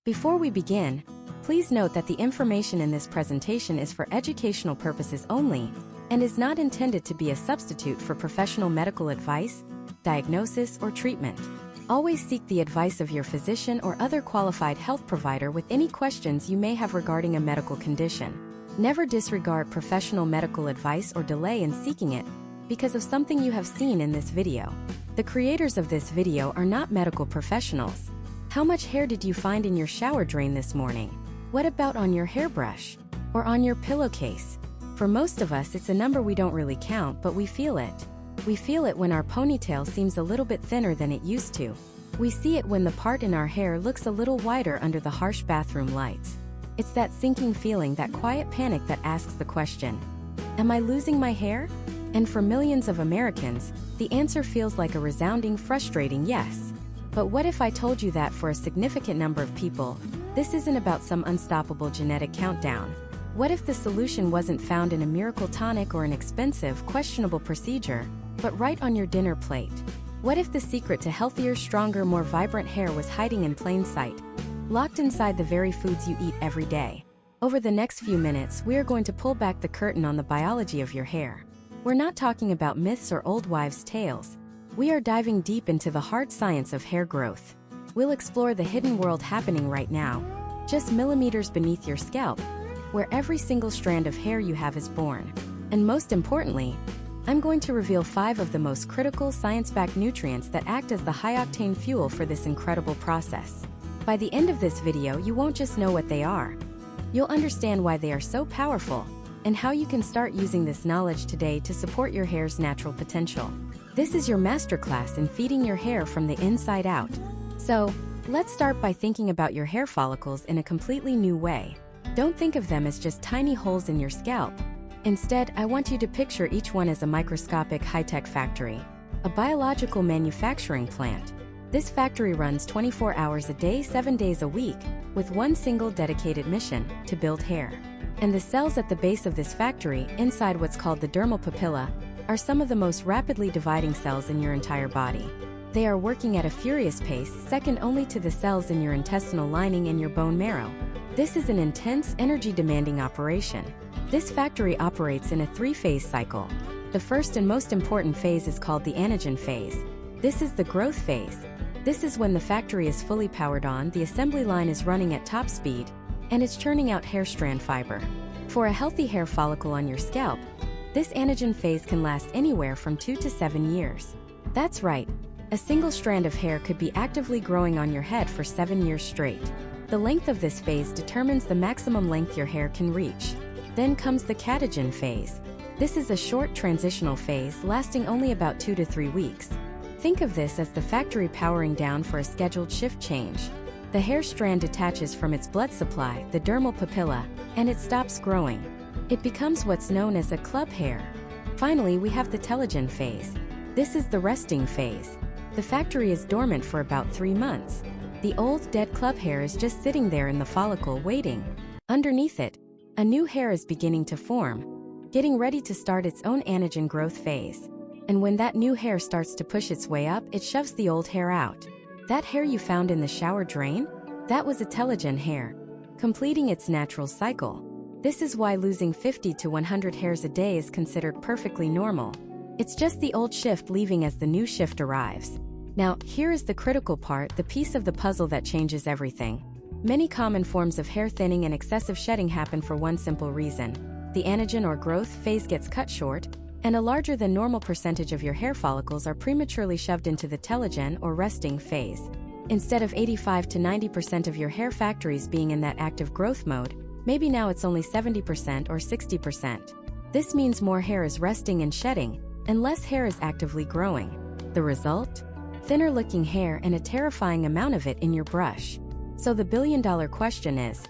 Before we begin, please note that the information in this presentation is for educational purposes only and is not intended to be a substitute for professional medical advice, diagnosis, or treatment. Always seek the advice of your physician or other qualified health provider with any questions you may have regarding a medical condition. Never disregard professional medical advice or delay in seeking it because of something you have seen in this video. The creators of this video are not medical professionals. How much hair did you find in your shower drain this morning? What about on your hairbrush? Or on your pillowcase? For most of us, it's a number we don't really count, but we feel it. We feel it when our ponytail seems a little bit thinner than it used to. We see it when the part in our hair looks a little wider under the harsh bathroom lights. It's that sinking feeling, that quiet panic that asks the question, am I losing my hair? And for millions of Americans, the answer feels like a resounding, frustrating yes. But what if I told you that for a significant number of people, this isn't about some unstoppable genetic countdown? What if the solution wasn't found in a miracle tonic or an expensive, questionable procedure, but right on your dinner plate? What if the secret to healthier, stronger, more vibrant hair was hiding in plain sight, locked inside the very foods you eat every day? Over the next few minutes, we are going to pull back the curtain on the biology of your hair. We're not talking about myths or old wives' tales. We are diving deep into the hard science of hair growth. We'll explore the hidden world happening right now, just millimeters beneath your scalp, where every single strand of hair you have is born. And most importantly, I'm going to reveal 5 of the most critical science-backed nutrients that act as the high-octane fuel for this incredible process. By the end of this video, you won't just know what they are. You'll understand why they are so powerful and how you can start using this knowledge today to support your hair's natural potential. This is your masterclass in feeding your hair from the inside out. So, let's start by thinking about your hair follicles in a completely new way. Don't think of them as just tiny holes in your scalp. Instead, I want you to picture each one as a microscopic high-tech factory, a biological manufacturing plant. This factory runs 24 hours a day, 7 days a week, with one single dedicated mission: to build hair. And the cells at the base of this factory, inside what's called the dermal papilla, are some of the most rapidly dividing cells in your entire body. They are working at a furious pace, second only to the cells in your intestinal lining and your bone marrow. This is an intense, energy-demanding operation. This factory operates in a 3-phase cycle. The first and most important phase is called the anagen phase. This is the growth phase. This is when the factory is fully powered on, the assembly line is running at top speed, and it's churning out hair strand fiber. For a healthy hair follicle on your scalp, this anagen phase can last anywhere from 2 to 7 years. That's right, a single strand of hair could be actively growing on your head for 7 years straight. The length of this phase determines the maximum length your hair can reach. Then comes the catagen phase. This is a short transitional phase lasting only about 2 to 3 weeks. Think of this as the factory powering down for a scheduled shift change. The hair strand detaches from its blood supply, the dermal papilla, and it stops growing. It becomes what's known as a club hair. Finally, we have the telogen phase. This is the resting phase. The factory is dormant for about 3 months. The old, dead club hair is just sitting there in the follicle waiting. Underneath it, a new hair is beginning to form, getting ready to start its own anagen growth phase. And when that new hair starts to push its way up, it shoves the old hair out. That hair you found in the shower drain? That was a telogen hair, completing its natural cycle. This is why losing 50 to 100 hairs a day is considered perfectly normal. It's just the old shift leaving as the new shift arrives. Now, here is the critical part, the piece of the puzzle that changes everything. Many common forms of hair thinning and excessive shedding happen for one simple reason. The anagen or growth phase gets cut short, and a larger than normal percentage of your hair follicles are prematurely shoved into the telogen or resting phase. Instead of 85 to 90% of your hair factories being in that active growth mode, maybe now it's only 70% or 60%. This means more hair is resting and shedding, and less hair is actively growing. The result? Thinner looking hair and a terrifying amount of it in your brush. So the billion-dollar question is,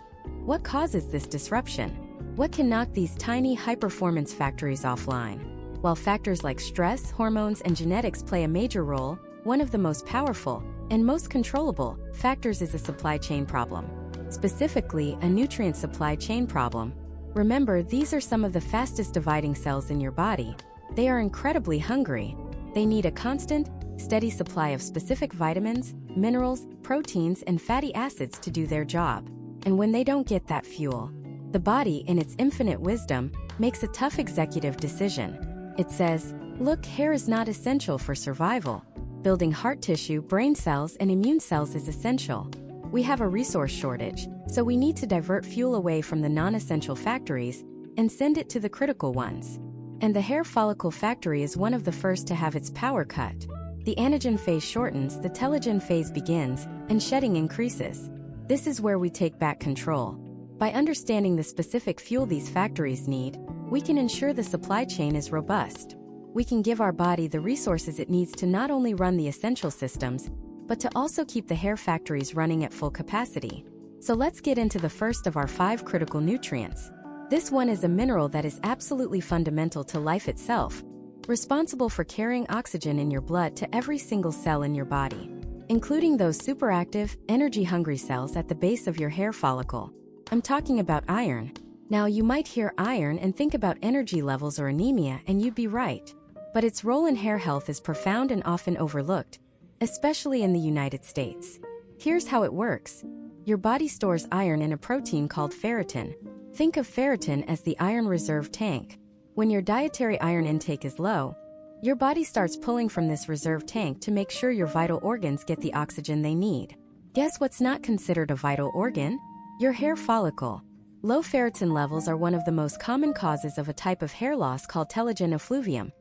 what causes this disruption? What can knock these tiny high-performance factories offline? While factors like stress, hormones, and genetics play a major role, one of the most powerful and most controllable factors is a supply chain problem. Specifically, a nutrient supply chain problem. Remember, these are some of the fastest dividing cells in your body. They are incredibly hungry. They need a constant, steady supply of specific vitamins, minerals, proteins, and fatty acids to do their job. And when they don't get that fuel, the body, in its infinite wisdom, makes a tough executive decision. It says, look, hair is not essential for survival. Building heart tissue, brain cells, and immune cells is essential. We have a resource shortage, so we need to divert fuel away from the non-essential factories and send it to the critical ones. And the hair follicle factory is one of the first to have its power cut. The anagen phase shortens, the telogen phase begins, and shedding increases. This is where we take back control. By understanding the specific fuel these factories need, we can ensure the supply chain is robust. We can give our body the resources it needs to not only run the essential systems, but to also keep the hair factories running at full capacity. So let's get into the first of our 5 critical nutrients. This one is a mineral that is absolutely fundamental to life itself, responsible for carrying oxygen in your blood to every single cell in your body, including those superactive, energy-hungry cells at the base of your hair follicle. I'm talking about iron. Now, you might hear iron and think about energy levels or anemia, and you'd be right. But its role in hair health is profound and often overlooked, especially in the United States. Here's how it works. Your body stores iron in a protein called ferritin. Think of ferritin as the iron reserve tank. When your dietary iron intake is low, your body starts pulling from this reserve tank to make sure your vital organs get the oxygen they need. Guess what's not considered a vital organ? Your hair follicle. Low ferritin levels are one of the most common causes of a type of hair loss called telogen effluvium.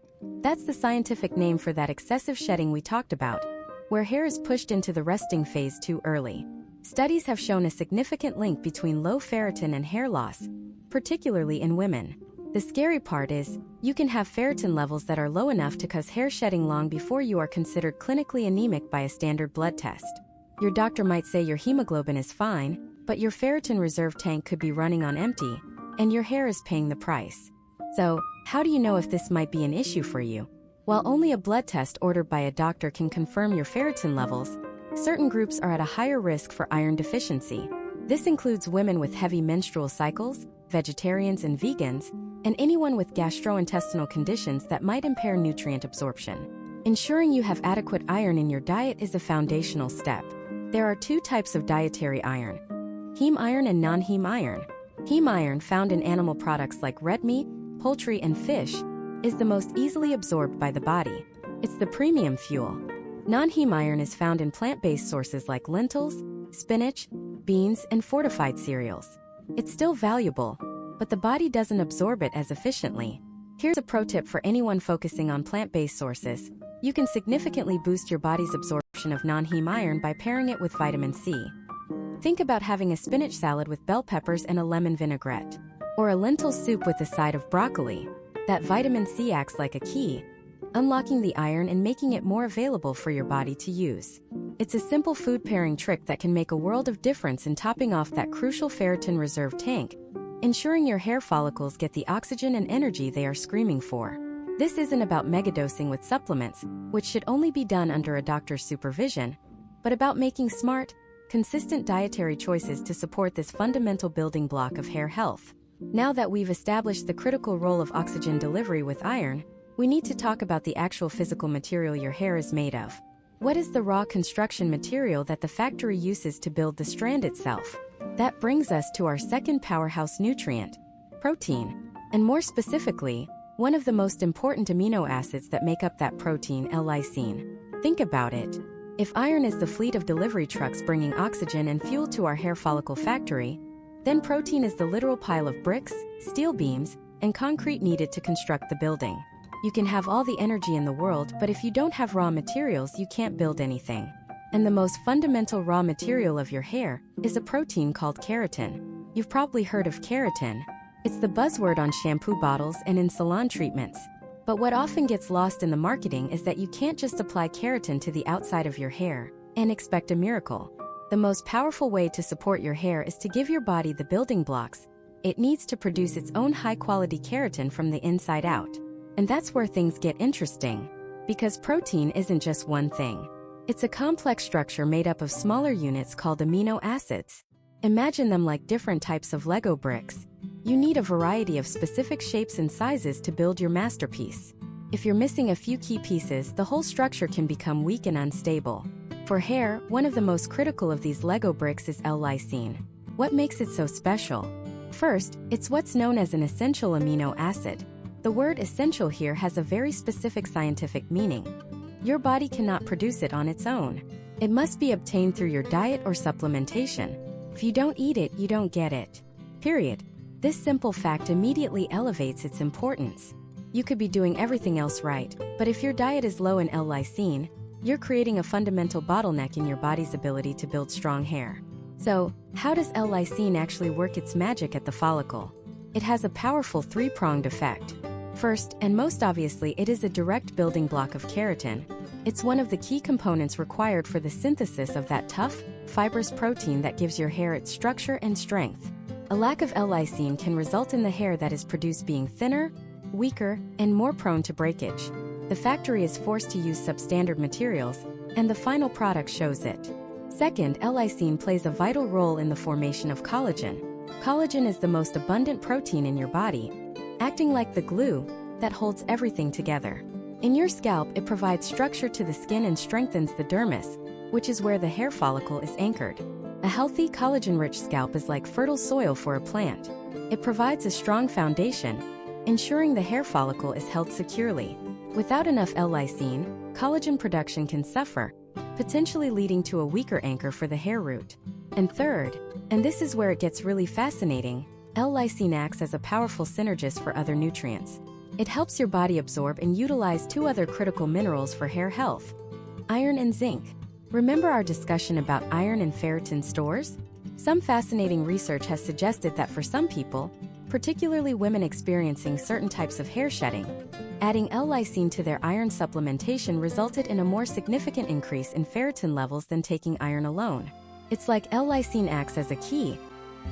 That's the scientific name for that excessive shedding we talked about, where hair is pushed into the resting phase too early. Studies have shown a significant link between low ferritin and hair loss, particularly in women. The scary part is, you can have ferritin levels that are low enough to cause hair shedding long before you are considered clinically anemic by a standard blood test. Your doctor might say your hemoglobin is fine, but your ferritin reserve tank could be running on empty, and your hair is paying the price. So, how do you know if this might be an issue for you? While only a blood test ordered by a doctor can confirm your ferritin levels, certain groups are at a higher risk for iron deficiency. This includes women with heavy menstrual cycles, vegetarians and vegans, and anyone with gastrointestinal conditions that might impair nutrient absorption. Ensuring you have adequate iron in your diet is a foundational step. There are 2 types of dietary iron: heme iron and non-heme iron. Heme iron, found in animal products like red meat, poultry, and fish, is the most easily absorbed by the body. It's the premium fuel. Non-heme iron is found in plant-based sources like lentils, spinach, beans, and fortified cereals. It's still valuable, but the body doesn't absorb it as efficiently. Here's a pro tip for anyone focusing on plant-based sources. You can significantly boost your body's absorption of non-heme iron by pairing it with vitamin C. Think about having a spinach salad with bell peppers and a lemon vinaigrette, or a lentil soup with a side of broccoli. That vitamin C acts like a key, unlocking the iron and making it more available for your body to use. It's a simple food pairing trick that can make a world of difference in topping off that crucial ferritin reserve tank, ensuring your hair follicles get the oxygen and energy they are screaming for. This isn't about megadosing with supplements, which should only be done under a doctor's supervision, but about making smart, consistent dietary choices to support this fundamental building block of hair health. Now that we've established the critical role of oxygen delivery with iron, we need to talk about the actual physical material your hair is made of. What is the raw construction material that the factory uses to build the strand itself? That brings us to our second powerhouse nutrient, protein. And more specifically, one of the most important amino acids that make up that protein, L-lysine. Think about it. If iron is the fleet of delivery trucks bringing oxygen and fuel to our hair follicle factory, then protein is the literal pile of bricks, steel beams, and concrete needed to construct the building. You can have all the energy in the world, but if you don't have raw materials, you can't build anything. And the most fundamental raw material of your hair is a protein called keratin. You've probably heard of keratin. It's the buzzword on shampoo bottles and in salon treatments. But what often gets lost in the marketing is that you can't just apply keratin to the outside of your hair and expect a miracle. The most powerful way to support your hair is to give your body the building blocks it needs to produce its own high-quality keratin from the inside out. And that's where things get interesting. Because protein isn't just one thing. It's a complex structure made up of smaller units called amino acids. Imagine them like different types of Lego bricks. You need a variety of specific shapes and sizes to build your masterpiece. If you're missing a few key pieces, the whole structure can become weak and unstable. For hair, one of the most critical of these Lego bricks is L-lysine. What makes it so special? First, it's what's known as an essential amino acid. The word essential here has a very specific scientific meaning. Your body cannot produce it on its own. It must be obtained through your diet or supplementation. If you don't eat it, you don't get it. Period. This simple fact immediately elevates its importance. You could be doing everything else right, but if your diet is low in L-lysine, you're creating a fundamental bottleneck in your body's ability to build strong hair. So, how does L-lysine actually work its magic at the follicle? It has a powerful three-pronged effect. First, and most obviously, it is a direct building block of keratin. It's one of the key components required for the synthesis of that tough, fibrous protein that gives your hair its structure and strength. A lack of L-lysine can result in the hair that is produced being thinner, weaker, and more prone to breakage. The factory is forced to use substandard materials, and the final product shows it. Second, L-lysine plays a vital role in the formation of collagen. Collagen is the most abundant protein in your body, acting like the glue that holds everything together. In your scalp, it provides structure to the skin and strengthens the dermis, which is where the hair follicle is anchored. A healthy, collagen-rich scalp is like fertile soil for a plant. It provides a strong foundation, ensuring the hair follicle is held securely. Without enough L-lysine, collagen production can suffer, potentially leading to a weaker anchor for the hair root. And third, and this is where it gets really fascinating, L-lysine acts as a powerful synergist for other nutrients. It helps your body absorb and utilize two other critical minerals for hair health: iron and zinc. Remember our discussion about iron and ferritin stores? Some fascinating research has suggested that for some people, particularly women experiencing certain types of hair shedding, adding L-lysine to their iron supplementation resulted in a more significant increase in ferritin levels than taking iron alone. It's like L-lysine acts as a key,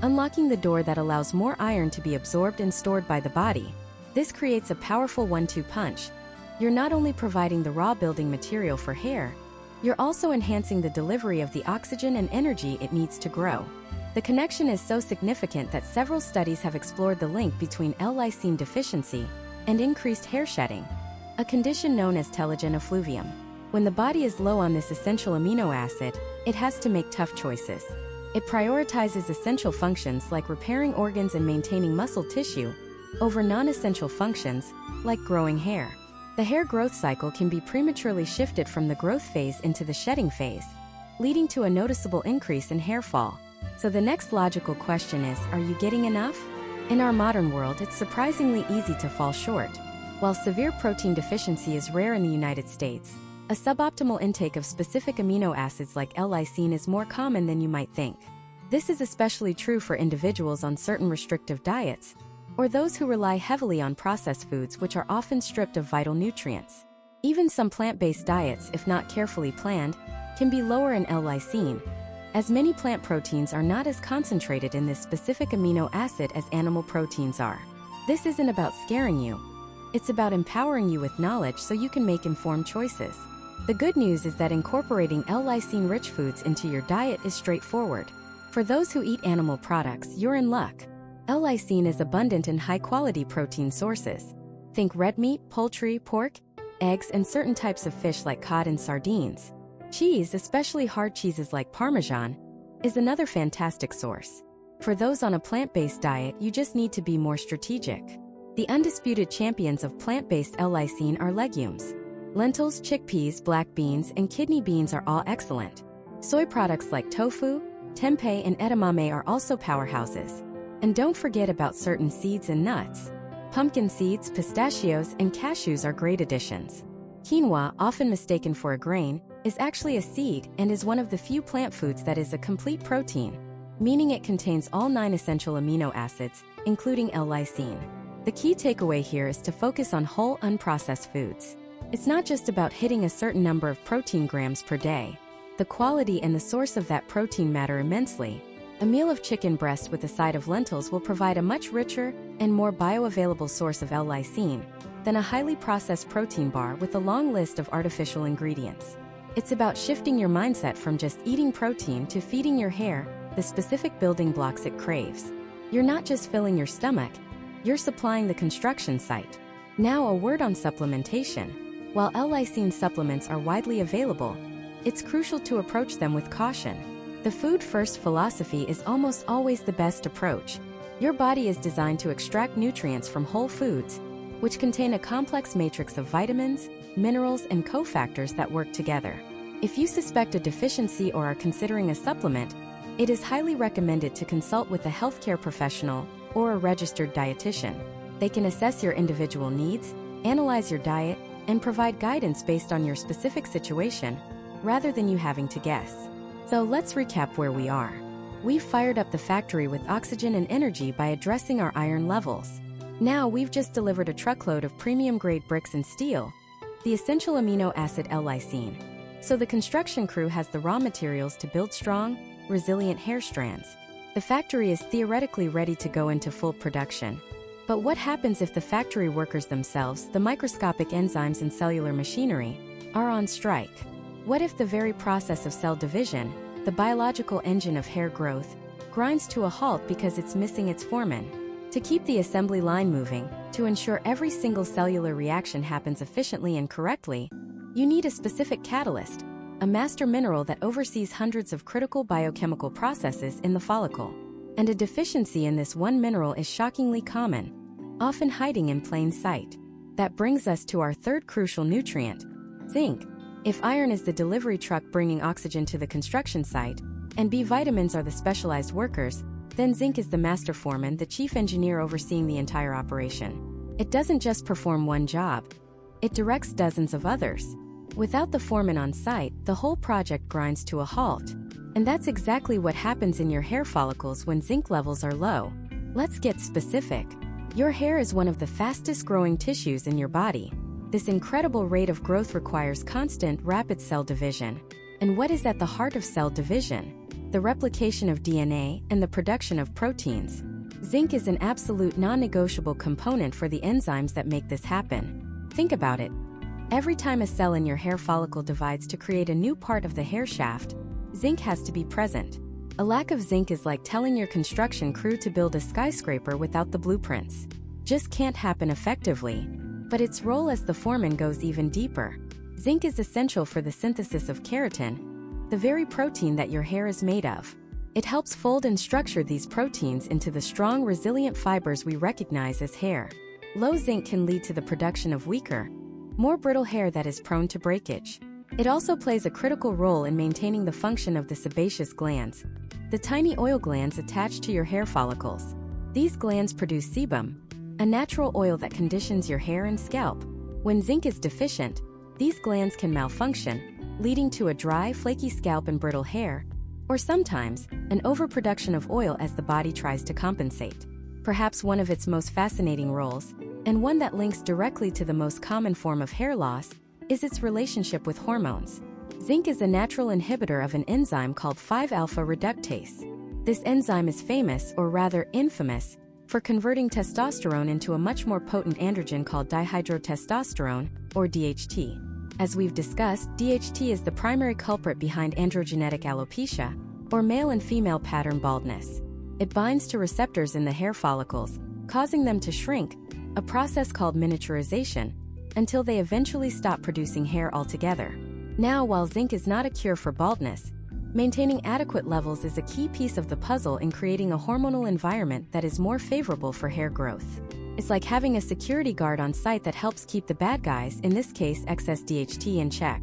unlocking the door that allows more iron to be absorbed and stored by the body. This creates a powerful one-two punch. You're not only providing the raw building material for hair, you're also enhancing the delivery of the oxygen and energy it needs to grow. The connection is so significant that several studies have explored the link between L-lysine deficiency and increased hair shedding, a condition known as telogen effluvium. When the body is low on this essential amino acid, it has to make tough choices. It prioritizes essential functions like repairing organs and maintaining muscle tissue over non-essential functions like growing hair. The hair growth cycle can be prematurely shifted from the growth phase into the shedding phase, leading to a noticeable increase in hair fall. So the next logical question is, are you getting enough? In our modern world, it's surprisingly easy to fall short. While severe protein deficiency is rare in the United States, a suboptimal intake of specific amino acids like L-lysine is more common than you might think. This is especially true for individuals on certain restrictive diets, or those who rely heavily on processed foods which are often stripped of vital nutrients. Even some plant-based diets, if not carefully planned, can be lower in L-lysine, as many plant proteins are not as concentrated in this specific amino acid as animal proteins are. This isn't about scaring you. It's about empowering you with knowledge so you can make informed choices. The good news is that incorporating L-lysine-rich foods into your diet is straightforward. For those who eat animal products, you're in luck. L-lysine is abundant in high-quality protein sources. Think red meat, poultry, pork, eggs, and certain types of fish like cod and sardines. Cheese, especially hard cheeses like Parmesan, is another fantastic source. For those on a plant-based diet, you just need to be more strategic. The undisputed champions of plant-based L-lysine are legumes. Lentils, chickpeas, black beans, and kidney beans are all excellent. Soy products like tofu, tempeh, and edamame are also powerhouses. And don't forget about certain seeds and nuts. Pumpkin seeds, pistachios, and cashews are great additions. Quinoa, often mistaken for a grain, is actually a seed and is one of the few plant foods that is a complete protein, meaning it contains all 9 essential amino acids, including L-lysine. The key takeaway here is to focus on whole, unprocessed foods. It's not just about hitting a certain number of protein grams per day. The quality and the source of that protein matter immensely. A meal of chicken breast with a side of lentils will provide a much richer and more bioavailable source of L-lysine than a highly processed protein bar with a long list of artificial ingredients. It's about shifting your mindset from just eating protein to feeding your hair the specific building blocks it craves. You're not just filling your stomach, you're supplying the construction site. Now a word on supplementation. While L-lysine supplements are widely available, it's crucial to approach them with caution. The food-first philosophy is almost always the best approach. Your body is designed to extract nutrients from whole foods, which contain a complex matrix of vitamins, minerals, and cofactors that work together. If you suspect a deficiency or are considering a supplement, it is highly recommended to consult with a healthcare professional or a registered dietitian. They can assess your individual needs, analyze your diet, and provide guidance based on your specific situation, rather than you having to guess. So let's recap where we are. We've fired up the factory with oxygen and energy by addressing our iron levels. Now we've just delivered a truckload of premium-grade bricks and steel, the essential amino acid L-lysine. So the construction crew has the raw materials to build strong, resilient hair strands. The factory is theoretically ready to go into full production. But what happens if the factory workers themselves, the microscopic enzymes and cellular machinery, are on strike? What if the very process of cell division, the biological engine of hair growth, grinds to a halt because it's missing its foreman? To keep the assembly line moving, to ensure every single cellular reaction happens efficiently and correctly, you need a specific catalyst, a master mineral that oversees hundreds of critical biochemical processes in the follicle. And a deficiency in this one mineral is shockingly common, often hiding in plain sight. That brings us to our third crucial nutrient, zinc. If iron is the delivery truck bringing oxygen to the construction site, and B vitamins are the specialized workers, then zinc is the master foreman, the chief engineer overseeing the entire operation. It doesn't just perform one job, it directs dozens of others. Without the foreman on site, the whole project grinds to a halt. And that's exactly what happens in your hair follicles when zinc levels are low. Let's get specific. Your hair is one of the fastest growing tissues in your body. This incredible rate of growth requires constant, rapid cell division. And what is at the heart of cell division? The replication of DNA and the production of proteins. Zinc is an absolute non-negotiable component for the enzymes that make this happen. Think about it. Every time a cell in your hair follicle divides to create a new part of the hair shaft, zinc has to be present. A lack of zinc is like telling your construction crew to build a skyscraper without the blueprints. Just can't happen effectively. But its role as the foreman goes even deeper. Zinc is essential for the synthesis of keratin, the very protein that your hair is made of. It helps fold and structure these proteins into the strong, resilient fibers we recognize as hair. Low zinc can lead to the production of weaker, more brittle hair that is prone to breakage. It also plays a critical role in maintaining the function of the sebaceous glands, the tiny oil glands attached to your hair follicles. These glands produce sebum, a natural oil that conditions your hair and scalp. When zinc is deficient, these glands can malfunction, leading to a dry, flaky scalp and brittle hair, or sometimes, an overproduction of oil as the body tries to compensate. Perhaps one of its most fascinating roles, and one that links directly to the most common form of hair loss, is its relationship with hormones. Zinc is a natural inhibitor of an enzyme called 5-alpha reductase. This enzyme is famous, or rather infamous, for converting testosterone into a much more potent androgen called dihydrotestosterone, or DHT. As we've discussed, DHT is the primary culprit behind androgenetic alopecia, or male and female pattern baldness. It binds to receptors in the hair follicles, causing them to shrink, a process called miniaturization, until they eventually stop producing hair altogether. Now, while zinc is not a cure for baldness, maintaining adequate levels is a key piece of the puzzle in creating a hormonal environment that is more favorable for hair growth. It's like having a security guard on site that helps keep the bad guys, in this case excess DHT, in check.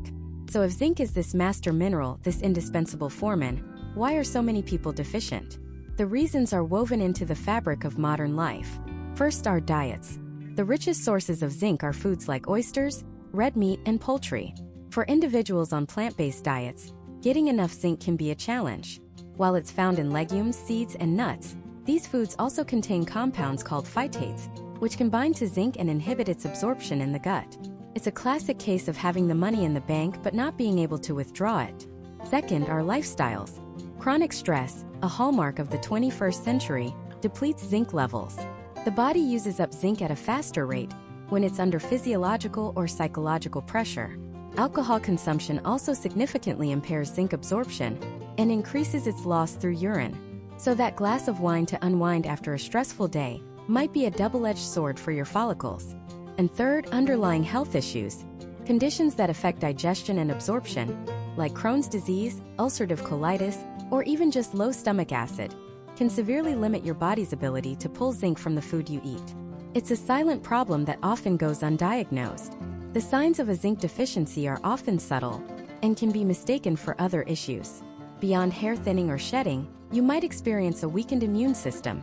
So if zinc is this master mineral, this indispensable foreman, why are so many people deficient? The reasons are woven into the fabric of modern life. First, our diets. The richest sources of zinc are foods like oysters, red meat, and poultry. For individuals on plant-based diets, getting enough zinc can be a challenge. While it's found in legumes, seeds, and nuts, these foods also contain compounds called phytates, which can bind to zinc and inhibit its absorption in the gut. It's a classic case of having the money in the bank but not being able to withdraw it. Second, our lifestyles. Chronic stress, a hallmark of the 21st century, depletes zinc levels. The body uses up zinc at a faster rate when it's under physiological or psychological pressure. Alcohol consumption also significantly impairs zinc absorption and increases its loss through urine. So that glass of wine to unwind after a stressful day might be a double-edged sword for your follicles. And third, underlying health issues. Conditions that affect digestion and absorption, like Crohn's disease, ulcerative colitis, or even just low stomach acid, can severely limit your body's ability to pull zinc from the food you eat. It's a silent problem that often goes undiagnosed. The signs of a zinc deficiency are often subtle and can be mistaken for other issues. Beyond hair thinning or shedding, you might experience a weakened immune system,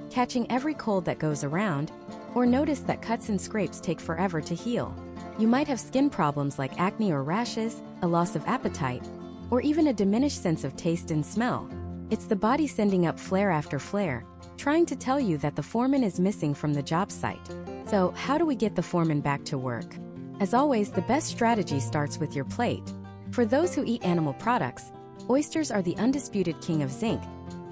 catching every cold that goes around, or notice that cuts and scrapes take forever to heal. You might have skin problems like acne or rashes, a loss of appetite, or even a diminished sense of taste and smell. It's the body sending up flare after flare, trying to tell you that the foreman is missing from the job site. So, how do we get the foreman back to work? As always, the best strategy starts with your plate. For those who eat animal products, oysters are the undisputed king of zinc,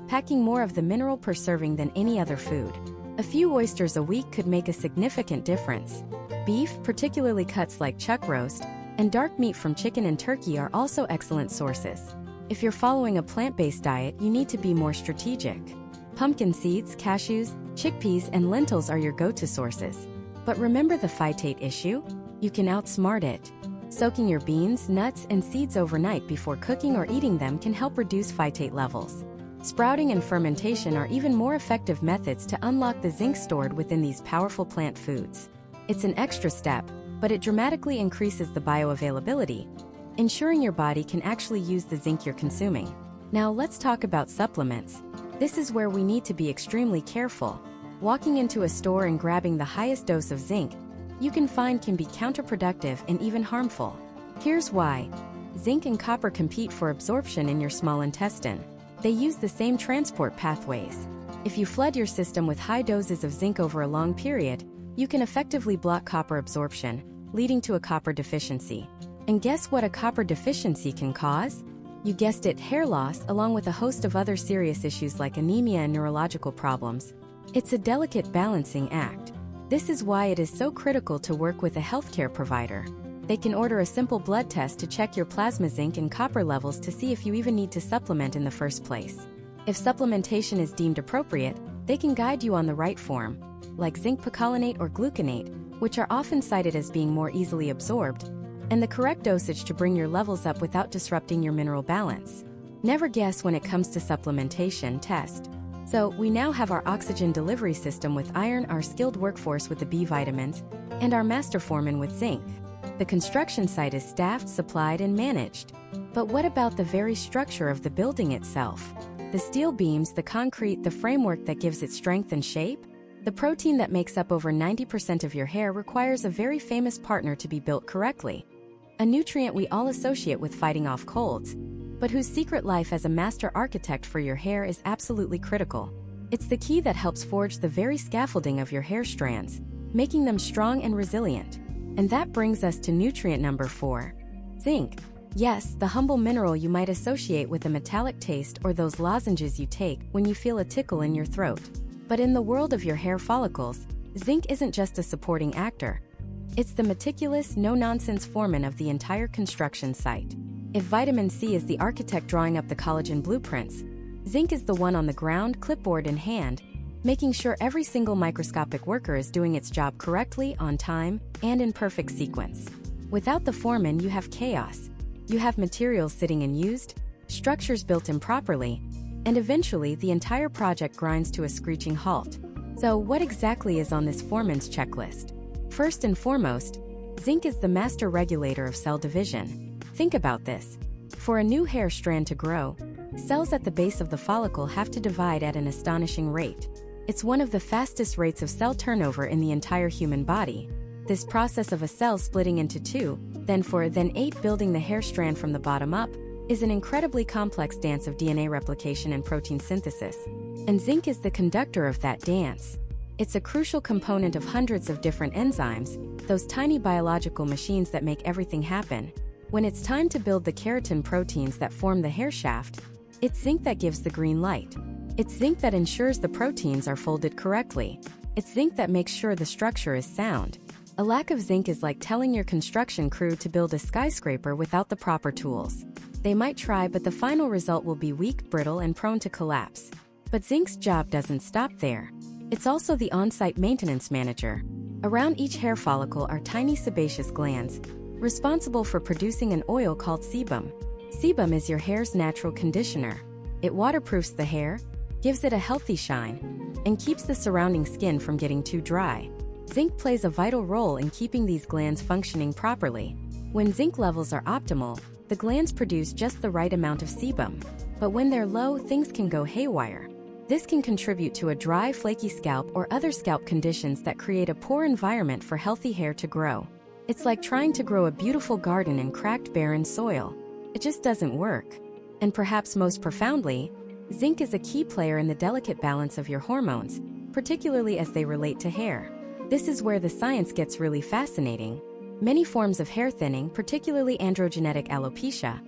packing more of the mineral per serving than any other food. A few oysters a week could make a significant difference. Beef, particularly cuts like chuck roast, and dark meat from chicken and turkey are also excellent sources. If you're following a plant-based diet, you need to be more strategic. Pumpkin seeds, cashews, chickpeas, and lentils are your go-to sources. But remember the phytate issue? You can outsmart it. Soaking your beans, nuts, and seeds overnight before cooking or eating them can help reduce phytate levels. Sprouting and fermentation are even more effective methods to unlock the zinc stored within these powerful plant foods. It's an extra step, but it dramatically increases the bioavailability, ensuring your body can actually use the zinc you're consuming. Now let's talk about supplements. This is where we need to be extremely careful. Walking into a store and grabbing the highest dose of zinc you can find can be counterproductive and even harmful. Here's why. Zinc and copper compete for absorption in your small intestine. They use the same transport pathways. If you flood your system with high doses of zinc over a long period, you can effectively block copper absorption, leading to a copper deficiency. And guess what a copper deficiency can cause? You guessed it, hair loss, along with a host of other serious issues like anemia and neurological problems. It's a delicate balancing act. This is why it is so critical to work with a healthcare provider. They can order a simple blood test to check your plasma zinc and copper levels to see if you even need to supplement in the first place. If supplementation is deemed appropriate, they can guide you on the right form, like zinc picolinate or gluconate, which are often cited as being more easily absorbed, and the correct dosage to bring your levels up without disrupting your mineral balance. Never guess when it comes to supplementation. Test. So, we now have our oxygen delivery system with iron, our skilled workforce with the B vitamins, and our master foreman with zinc. The construction site is staffed, supplied, and managed. But what about the very structure of the building itself? The steel beams, the concrete, the framework that gives it strength and shape? The protein that makes up over 90% of your hair requires a very famous partner to be built correctly. A nutrient we all associate with fighting off colds, but whose secret life as a master architect for your hair is absolutely critical. It's the key that helps forge the very scaffolding of your hair strands, making them strong and resilient. And that brings us to nutrient number 4. Zinc. Yes, the humble mineral you might associate with a metallic taste or those lozenges you take when you feel a tickle in your throat. But in the world of your hair follicles, zinc isn't just a supporting actor. It's the meticulous, no-nonsense foreman of the entire construction site. If vitamin C is the architect drawing up the collagen blueprints, zinc is the one on the ground, clipboard in hand, making sure every single microscopic worker is doing its job correctly, on time, and in perfect sequence. Without the foreman, you have chaos. You have materials sitting unused, structures built improperly, and eventually the entire project grinds to a screeching halt. So what exactly is on this foreman's checklist? First and foremost, zinc is the master regulator of cell division. Think about this. For a new hair strand to grow, cells at the base of the follicle have to divide at an astonishing rate. It's one of the fastest rates of cell turnover in the entire human body. This process of a cell splitting into 2, then 4, then 8, building the hair strand from the bottom up, is an incredibly complex dance of DNA replication and protein synthesis. And zinc is the conductor of that dance. It's a crucial component of hundreds of different enzymes, those tiny biological machines that make everything happen. When it's time to build the keratin proteins that form the hair shaft, it's zinc that gives the green light. It's zinc that ensures the proteins are folded correctly. It's zinc that makes sure the structure is sound. A lack of zinc is like telling your construction crew to build a skyscraper without the proper tools. They might try, but the final result will be weak, brittle, and prone to collapse. But zinc's job doesn't stop there. It's also the on-site maintenance manager. Around each hair follicle are tiny sebaceous glands, responsible for producing an oil called sebum. Sebum is your hair's natural conditioner. It waterproofs the hair, gives it a healthy shine, and keeps the surrounding skin from getting too dry. Zinc plays a vital role in keeping these glands functioning properly. When zinc levels are optimal, the glands produce just the right amount of sebum. But when they're low, things can go haywire. This can contribute to a dry, flaky scalp or other scalp conditions that create a poor environment for healthy hair to grow. It's like trying to grow a beautiful garden in cracked, barren soil. It just doesn't work. And perhaps most profoundly, zinc is a key player in the delicate balance of your hormones, particularly as they relate to hair. This is where the science gets really fascinating. Many forms of hair thinning, particularly androgenetic alopecia,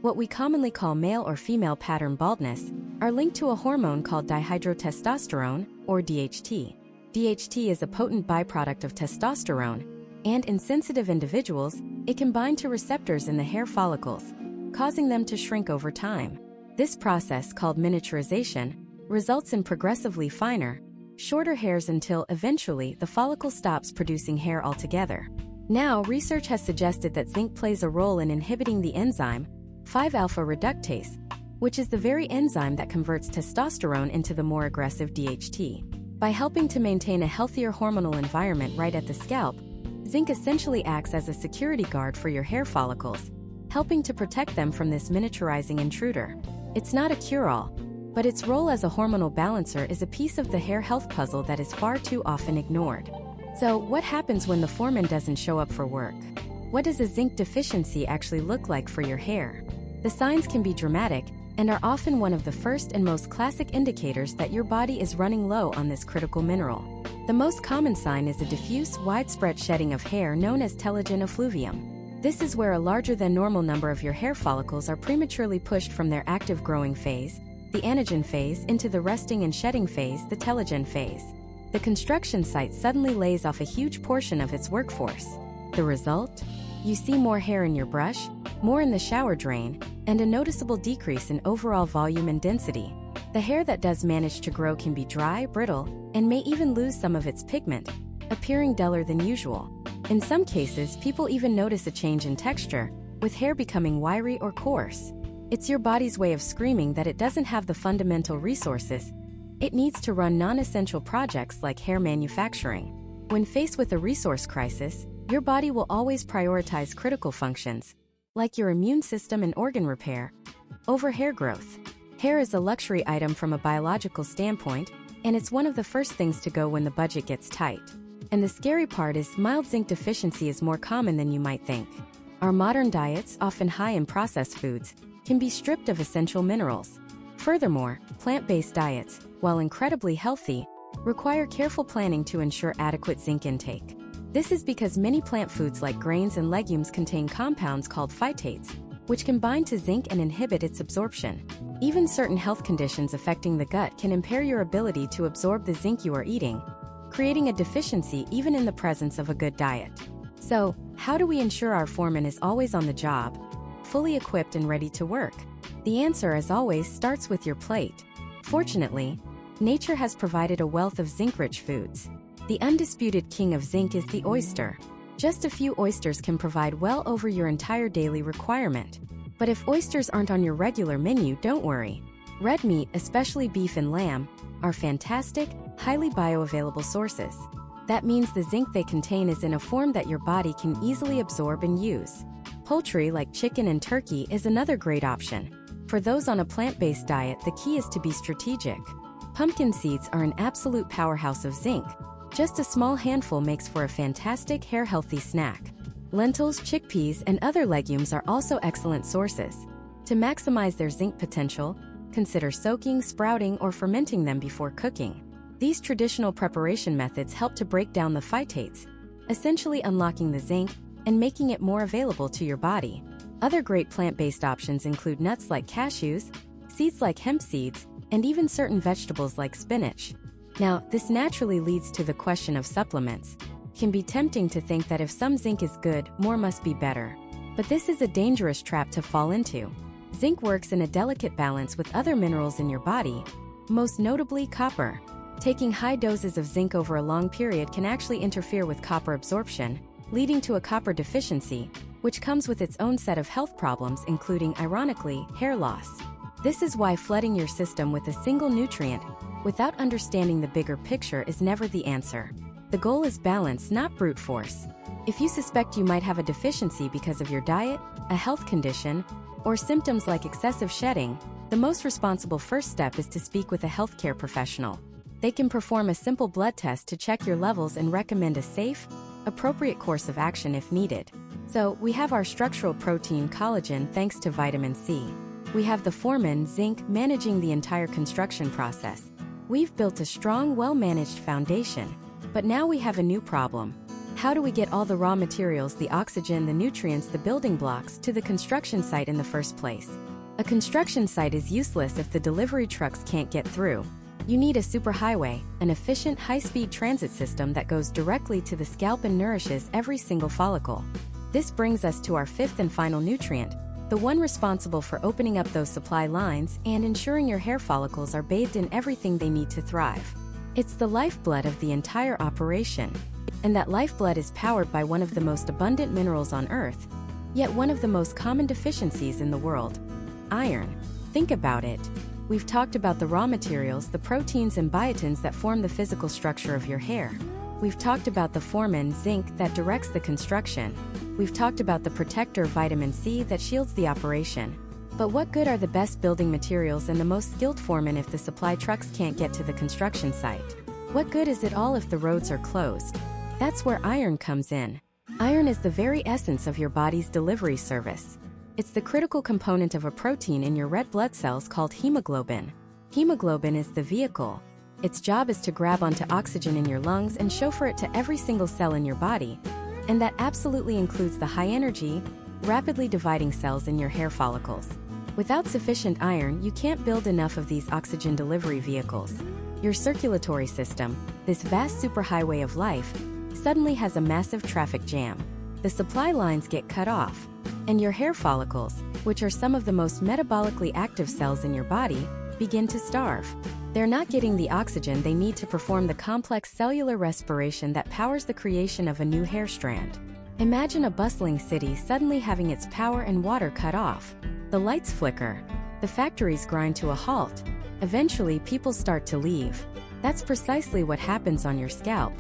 what we commonly call male or female pattern baldness, are linked to a hormone called dihydrotestosterone, or DHT. DHT is a potent byproduct of testosterone, and in sensitive individuals, it can bind to receptors in the hair follicles, causing them to shrink over time. This process, called miniaturization, results in progressively finer, shorter hairs until eventually the follicle stops producing hair altogether. Now, research has suggested that zinc plays a role in inhibiting the enzyme 5-alpha reductase, which is the very enzyme that converts testosterone into the more aggressive DHT. By helping to maintain a healthier hormonal environment right at the scalp, zinc essentially acts as a security guard for your hair follicles, helping to protect them from this miniaturizing intruder. It's not a cure-all, but its role as a hormonal balancer is a piece of the hair health puzzle that is far too often ignored. So, what happens when the foreman doesn't show up for work? What does a zinc deficiency actually look like for your hair? The signs can be dramatic and are often one of the first and most classic indicators that your body is running low on this critical mineral. The most common sign is a diffuse, widespread shedding of hair known as telogen effluvium. This is where a larger than normal number of your hair follicles are prematurely pushed from their active growing phase, the anagen phase, into the resting and shedding phase, the telogen phase. The construction site suddenly lays off a huge portion of its workforce. The result? You see more hair in your brush, more in the shower drain, and a noticeable decrease in overall volume and density. The hair that does manage to grow can be dry, brittle, and may even lose some of its pigment, appearing duller than usual. In some cases, people even notice a change in texture, with hair becoming wiry or coarse. It's your body's way of screaming that it doesn't have the fundamental resources it needs to run non-essential projects like hair manufacturing. When faced with a resource crisis, your body will always prioritize critical functions, like your immune system and organ repair, over hair growth. Hair is a luxury item from a biological standpoint, and it's one of the first things to go when the budget gets tight. And the scary part is mild zinc deficiency is more common than you might think. Our modern diets, often high in processed foods, can be stripped of essential minerals. Furthermore, plant-based diets, while incredibly healthy, require careful planning to ensure adequate zinc intake. This is because many plant foods like grains and legumes contain compounds called phytates, which can bind to zinc and inhibit its absorption. Even certain health conditions affecting the gut can impair your ability to absorb the zinc you are eating, creating a deficiency even in the presence of a good diet. So, how do we ensure our foreman is always on the job, fully equipped and ready to work? The answer, as always, starts with your plate. Fortunately, nature has provided a wealth of zinc-rich foods. The undisputed king of zinc is the oyster. Just a few oysters can provide well over your entire daily requirement. But if oysters aren't on your regular menu, don't worry. Red meat, especially beef and lamb, are fantastic, highly bioavailable sources. That means the zinc they contain is in a form that your body can easily absorb and use. Poultry like chicken and turkey is another great option. For those on a plant-based diet, the key is to be strategic. Pumpkin seeds are an absolute powerhouse of zinc. Just a small handful makes for a fantastic hair-healthy snack. Lentils, chickpeas, and other legumes are also excellent sources. To maximize their zinc potential, consider soaking, sprouting, or fermenting them before cooking. These traditional preparation methods help to break down the phytates, essentially unlocking the zinc and making it more available to your body. Other great plant-based options include nuts like cashews, seeds like hemp seeds, and even certain vegetables like spinach. Now, this naturally leads to the question of supplements. It can be tempting to think that if some zinc is good, more must be better. But this is a dangerous trap to fall into. Zinc works in a delicate balance with other minerals in your body, most notably copper. Taking high doses of zinc over a long period can actually interfere with copper absorption, leading to a copper deficiency, which comes with its own set of health problems, including, ironically, hair loss. This is why flooding your system with a single nutrient without understanding the bigger picture is never the answer. The goal is balance, not brute force. If you suspect you might have a deficiency because of your diet, a health condition, or symptoms like excessive shedding, the most responsible first step is to speak with a healthcare professional. They can perform a simple blood test to check your levels and recommend a safe, appropriate course of action if needed. So, we have our structural protein collagen thanks to vitamin C. We have the formin zinc managing the entire construction process. We've built a strong, well-managed foundation. But now we have a new problem. How do we get all the raw materials, the oxygen, the nutrients, the building blocks, to the construction site in the first place? A construction site is useless if the delivery trucks can't get through. You need a superhighway, an efficient, high-speed transit system that goes directly to the scalp and nourishes every single follicle. This brings us to our fifth and final nutrient, the one responsible for opening up those supply lines and ensuring your hair follicles are bathed in everything they need to thrive. It's the lifeblood of the entire operation. And that lifeblood is powered by one of the most abundant minerals on Earth, yet one of the most common deficiencies in the world: iron. Think about it. We've talked about the raw materials, the proteins and biotins that form the physical structure of your hair. We've talked about the formin zinc that directs the construction. We've talked about the protector vitamin C that shields the operation. But what good are the best building materials and the most skilled foremen if the supply trucks can't get to the construction site? What good is it all if the roads are closed? That's where iron comes in. Iron is the very essence of your body's delivery service. It's the critical component of a protein in your red blood cells called hemoglobin. Hemoglobin is the vehicle. Its job is to grab onto oxygen in your lungs and chauffeur it to every single cell in your body. And that absolutely includes the high-energy, rapidly dividing cells in your hair follicles. Without sufficient iron, you can't build enough of these oxygen delivery vehicles. Your circulatory system, this vast superhighway of life, suddenly has a massive traffic jam. The supply lines get cut off, and your hair follicles, which are some of the most metabolically active cells in your body, begin to starve. They're not getting the oxygen they need to perform the complex cellular respiration that powers the creation of a new hair strand. Imagine a bustling city suddenly having its power and water cut off. The lights flicker. The factories grind to a halt. Eventually, people start to leave. That's precisely what happens on your scalp.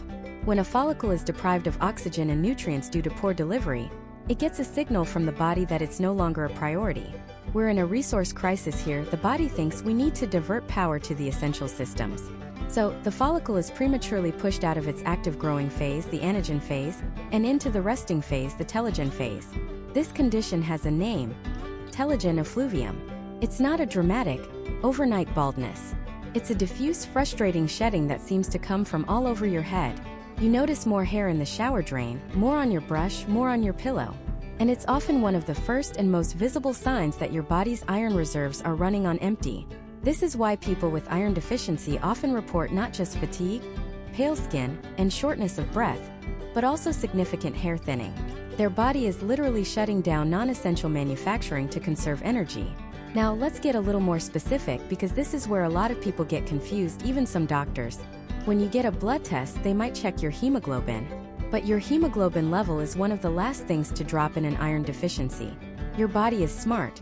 When a follicle is deprived of oxygen and nutrients due to poor delivery, it gets a signal from the body that it's no longer a priority. We're in a resource crisis here. The body thinks we need to divert power to the essential systems. So, the follicle is prematurely pushed out of its active growing phase, the anagen phase, and into the resting phase, the telogen phase. This condition has a name: telogen effluvium. It's not a dramatic, overnight baldness. It's a diffuse, frustrating shedding that seems to come from all over your head. You notice more hair in the shower drain, more on your brush, more on your pillow. And it's often one of the first and most visible signs that your body's iron reserves are running on empty. This is why people with iron deficiency often report not just fatigue, pale skin, and shortness of breath, but also significant hair thinning. Their body is literally shutting down non-essential manufacturing to conserve energy. Now let's get a little more specific, because this is where a lot of people get confused, even some doctors. When you get a blood test, they might check your hemoglobin. But your hemoglobin level is one of the last things to drop in an iron deficiency. Your body is smart.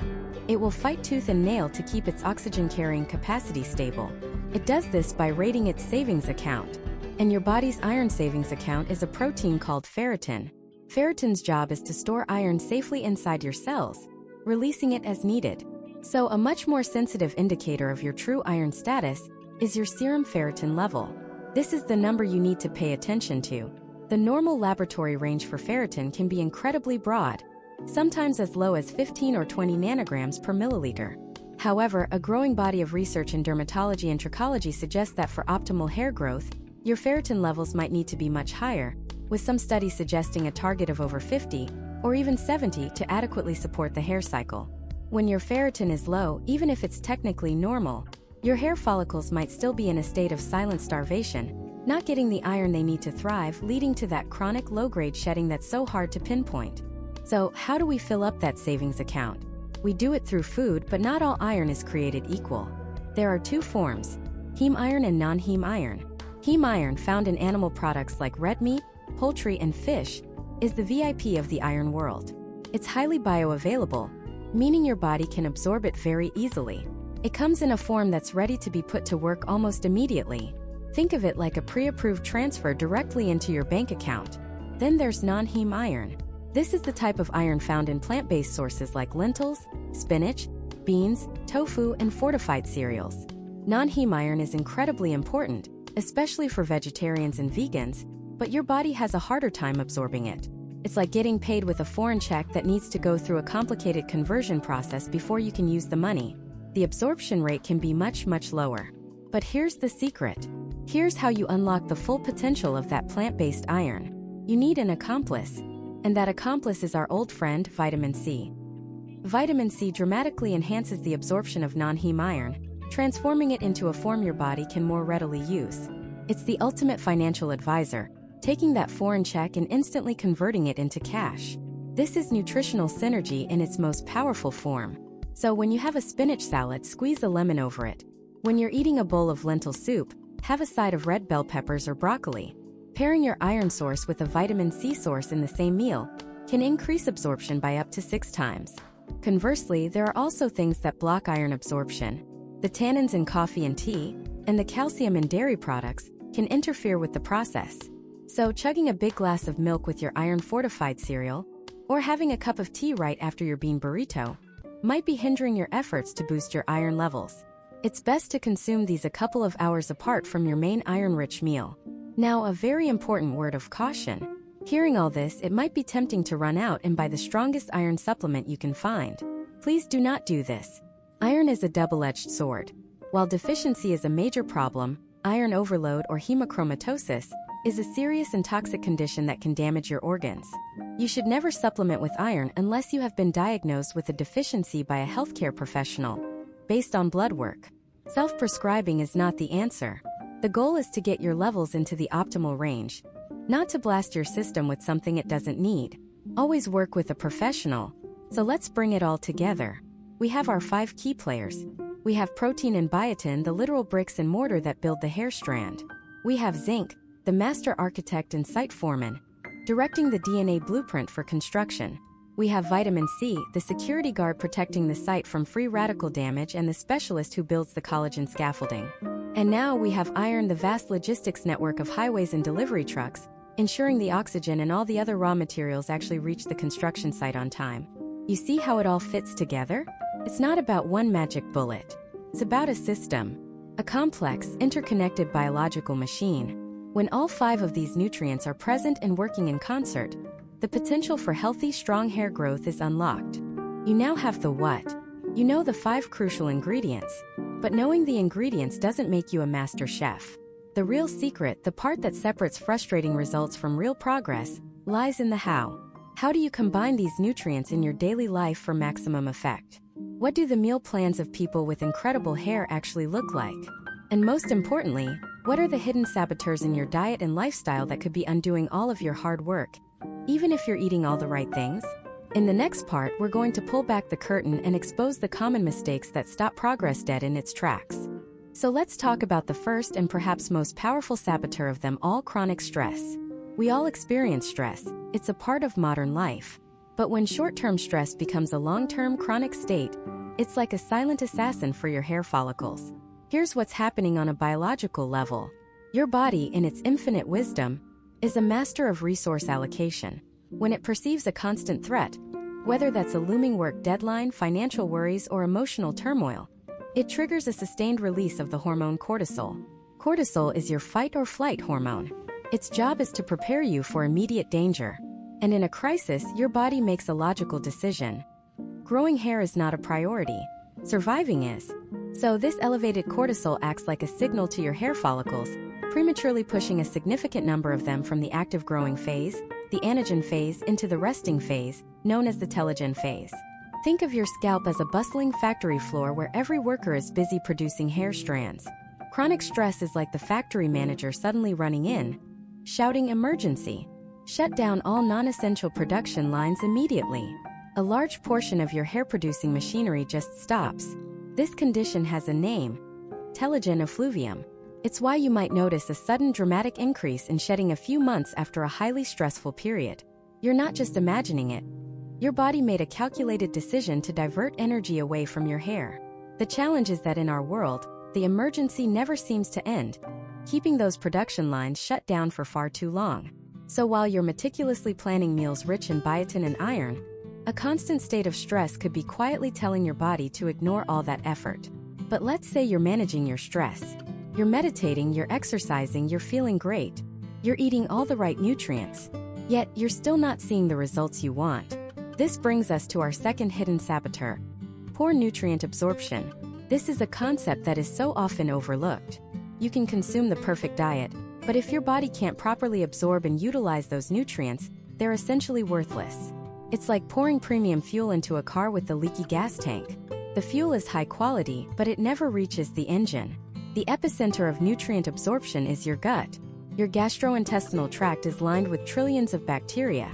It will fight tooth and nail to keep its oxygen-carrying capacity stable. It does this by raiding its savings account. And your body's iron savings account is a protein called ferritin. Ferritin's job is to store iron safely inside your cells, releasing it as needed. So a much more sensitive indicator of your true iron status is your serum ferritin level. This is the number you need to pay attention to. The normal laboratory range for ferritin can be incredibly broad, sometimes as low as 15 or 20 nanograms per milliliter. However, a growing body of research in dermatology and trichology suggests that for optimal hair growth, your ferritin levels might need to be much higher, with some studies suggesting a target of over 50 or even 70 to adequately support the hair cycle. When your ferritin is low, even if it's technically normal, your hair follicles might still be in a state of silent starvation, not getting the iron they need to thrive, leading to that chronic low-grade shedding that's so hard to pinpoint. So, how do we fill up that savings account? We do it through food, but not all iron is created equal. There are two forms: heme iron and non-heme iron. Heme iron, found in animal products like red meat, poultry, and fish, is the VIP of the iron world. It's highly bioavailable, meaning your body can absorb it very easily. It comes in a form that's ready to be put to work almost immediately. Think of it like a pre-approved transfer directly into your bank account. Then there's non-heme iron. This is the type of iron found in plant-based sources like lentils, spinach, beans, tofu, and fortified cereals. Non-heme iron is incredibly important, especially for vegetarians and vegans, but your body has a harder time absorbing it. It's like getting paid with a foreign check that needs to go through a complicated conversion process before you can use the money. The absorption rate can be much lower. But here's the secret. Here's how you unlock the full potential of that plant-based iron. You need an accomplice, and that accomplice is our old friend, vitamin C. Vitamin C dramatically enhances the absorption of non-heme iron, transforming it into a form your body can more readily use. It's the ultimate financial advisor, taking that foreign check and instantly converting it into cash. This is nutritional synergy in its most powerful form. So when you have a spinach salad, squeeze a lemon over it. When you're eating a bowl of lentil soup, have a side of red bell peppers or broccoli. Pairing your iron source with a vitamin C source in the same meal can increase absorption by up to 6 times. Conversely, there are also things that block iron absorption. The tannins in coffee and tea, and the calcium in dairy products, can interfere with the process. So chugging a big glass of milk with your iron-fortified cereal, or having a cup of tea right after your bean burrito, might be hindering your efforts to boost your iron levels. It's best to consume these a couple of hours apart from your main iron-rich meal. Now, a very important word of caution. Hearing all this, it might be tempting to run out and buy the strongest iron supplement you can find. Please do not do this. Iron is a double-edged sword. While deficiency is a major problem, iron overload or hemochromatosis is a serious and toxic condition that can damage your organs. You should never supplement with iron unless you have been diagnosed with a deficiency by a healthcare professional, based on blood work. Self-prescribing is not the answer. The goal is to get your levels into the optimal range, not to blast your system with something it doesn't need. Always work with a professional. So let's bring it all together. We have our 5 key players. We have protein and biotin, the literal bricks and mortar that build the hair strand. We have zinc, the master architect and site foreman, directing the DNA blueprint for construction. We have vitamin C, the security guard protecting the site from free radical damage and the specialist who builds the collagen scaffolding. And now we have iron, the vast logistics network of highways and delivery trucks, ensuring the oxygen and all the other raw materials actually reach the construction site on time. You see how it all fits together? It's not about one magic bullet. It's about a system, a complex, interconnected biological machine. When all 5 of these nutrients are present and working in concert, the potential for healthy, strong hair growth is unlocked. You now have the what. You know the 5 crucial ingredients. But knowing the ingredients doesn't make you a master chef. The real secret, the part that separates frustrating results from real progress, lies in the how. How do you combine these nutrients in your daily life for maximum effect? What do the meal plans of people with incredible hair actually look like? And most importantly, what are the hidden saboteurs in your diet and lifestyle that could be undoing all of your hard work, even if you're eating all the right things? In the next part, we're going to pull back the curtain and expose the common mistakes that stop progress dead in its tracks. So let's talk about the first and perhaps most powerful saboteur of them all: chronic stress. We all experience stress. It's a part of modern life. But when short-term stress becomes a long-term chronic state, it's like a silent assassin for your hair follicles. Here's what's happening on a biological level. Your body, in its infinite wisdom, is a master of resource allocation. When it perceives a constant threat, whether that's a looming work deadline, financial worries, or emotional turmoil, it triggers a sustained release of the hormone cortisol. Cortisol is your fight or flight hormone. Its job is to prepare you for immediate danger. And in a crisis, your body makes a logical decision. Growing hair is not a priority. Surviving is. So this elevated cortisol acts like a signal to your hair follicles, prematurely pushing a significant number of them from the active growing phase, the anagen phase, into the resting phase, known as the telogen phase. Think of your scalp as a bustling factory floor where every worker is busy producing hair strands. Chronic stress is like the factory manager suddenly running in, shouting emergency. Shut down all non-essential production lines immediately. A large portion of your hair-producing machinery just stops. This condition has a name: telogen effluvium. It's why you might notice a sudden dramatic increase in shedding a few months after a highly stressful period. You're not just imagining it. Your body made a calculated decision to divert energy away from your hair. The challenge is that in our world, the emergency never seems to end, keeping those production lines shut down for far too long. So while you're meticulously planning meals rich in biotin and iron, a constant state of stress could be quietly telling your body to ignore all that effort. But let's say you're managing your stress. You're meditating, you're exercising, you're feeling great. You're eating all the right nutrients. Yet, you're still not seeing the results you want. This brings us to our second hidden saboteur: poor nutrient absorption. This is a concept that is so often overlooked. You can consume the perfect diet, but if your body can't properly absorb and utilize those nutrients, they're essentially worthless. It's like pouring premium fuel into a car with a leaky gas tank. The fuel is high quality, but it never reaches the engine. The epicenter of nutrient absorption is your gut. Your gastrointestinal tract is lined with trillions of bacteria,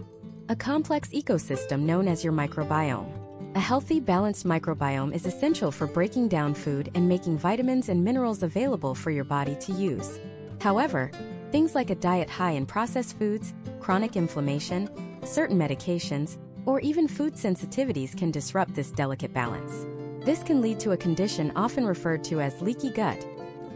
a complex ecosystem known as your microbiome. A healthy, balanced microbiome is essential for breaking down food and making vitamins and minerals available for your body to use. However, things like a diet high in processed foods, chronic inflammation, certain medications, or even food sensitivities can disrupt this delicate balance. This can lead to a condition often referred to as leaky gut,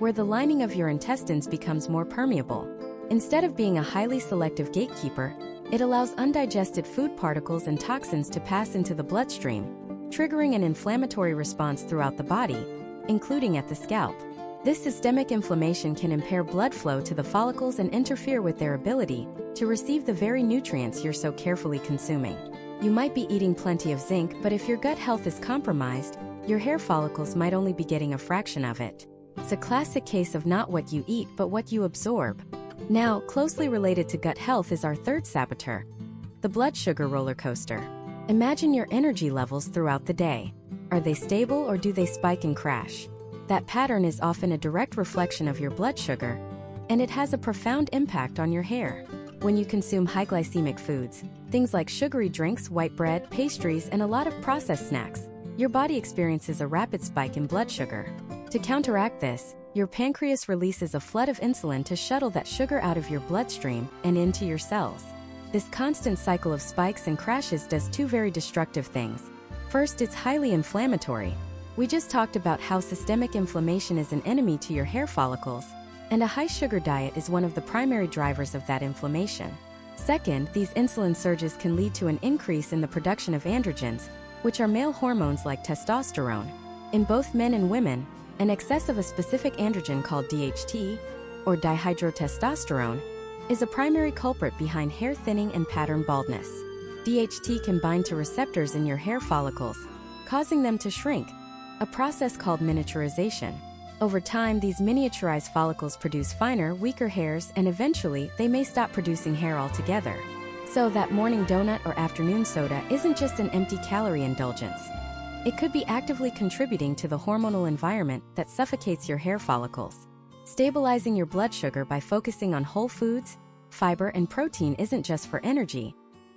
where the lining of your intestines becomes more permeable. Instead of being a highly selective gatekeeper, it allows undigested food particles and toxins to pass into the bloodstream, triggering an inflammatory response throughout the body, including at the scalp. This systemic inflammation can impair blood flow to the follicles and interfere with their ability to receive the very nutrients you're so carefully consuming. You might be eating plenty of zinc, but if your gut health is compromised, your hair follicles might only be getting a fraction of it. It's a classic case of not what you eat, but what you absorb. Now, closely related to gut health is our third saboteur: the blood sugar roller coaster. Imagine your energy levels throughout the day. Are they stable or do they spike and crash? That pattern is often a direct reflection of your blood sugar, and it has a profound impact on your hair. When you consume high glycemic foods, things like sugary drinks, white bread, pastries, and a lot of processed snacks, your body experiences a rapid spike in blood sugar. To counteract this, your pancreas releases a flood of insulin to shuttle that sugar out of your bloodstream and into your cells. This constant cycle of spikes and crashes does two very destructive things. First, it's highly inflammatory. We just talked about how systemic inflammation is an enemy to your hair follicles, and a high-sugar diet is one of the primary drivers of that inflammation. Second, these insulin surges can lead to an increase in the production of androgens, which are male hormones like testosterone. In both men and women, an excess of a specific androgen called DHT, or dihydrotestosterone, is a primary culprit behind hair thinning and pattern baldness. DHT can bind to receptors in your hair follicles, causing them to shrink, a process called miniaturization. Over time, these miniaturized follicles produce finer, weaker hairs, and eventually, they may stop producing hair altogether. So that morning donut or afternoon soda isn't just an empty calorie indulgence. It could be actively contributing to the hormonal environment that suffocates your hair follicles. Stabilizing your blood sugar by focusing on whole foods, fiber, and protein isn't just for energy.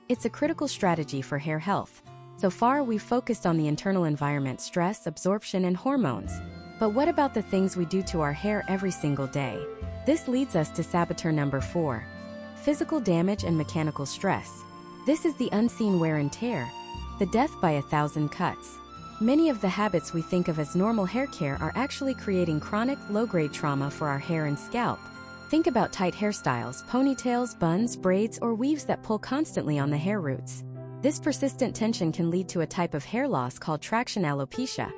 It's a critical strategy for hair health. So far, we've focused on the internal environment: stress, absorption, and hormones. But what about the things we do to our hair every single day? This leads us to saboteur number 4: physical damage and mechanical stress. This is the unseen wear and tear, the death by 1,000 cuts. Many of the habits we think of as normal hair care are actually creating chronic, low-grade trauma for our hair and scalp. Think about tight hairstyles, ponytails, buns, braids, or weaves that pull constantly on the hair roots. This persistent tension can lead to a type of hair loss called traction alopecia,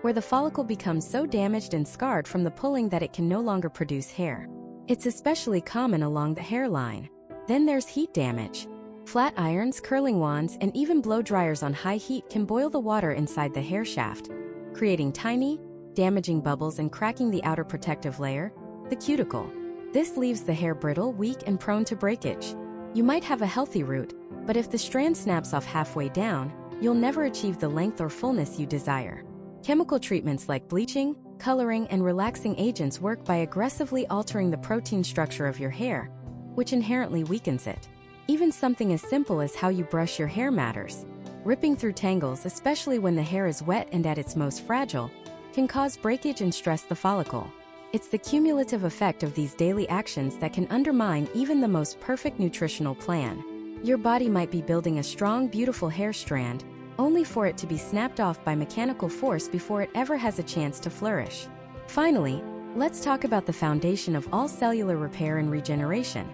where the follicle becomes so damaged and scarred from the pulling that it can no longer produce hair. It's especially common along the hairline. Then there's heat damage. Flat irons, curling wands, and even blow dryers on high heat can boil the water inside the hair shaft, creating tiny, damaging bubbles and cracking the outer protective layer, the cuticle. This leaves the hair brittle, weak, and prone to breakage. You might have a healthy root, but if the strand snaps off halfway down, you'll never achieve the length or fullness you desire. Chemical treatments like bleaching, coloring, and relaxing agents work by aggressively altering the protein structure of your hair, which inherently weakens it. Even something as simple as how you brush your hair matters. Ripping through tangles, especially when the hair is wet and at its most fragile, can cause breakage and stress the follicle. It's the cumulative effect of these daily actions that can undermine even the most perfect nutritional plan. Your body might be building a strong, beautiful hair strand, only for it to be snapped off by mechanical force before it ever has a chance to flourish. Finally, let's talk about the foundation of all cellular repair and regeneration: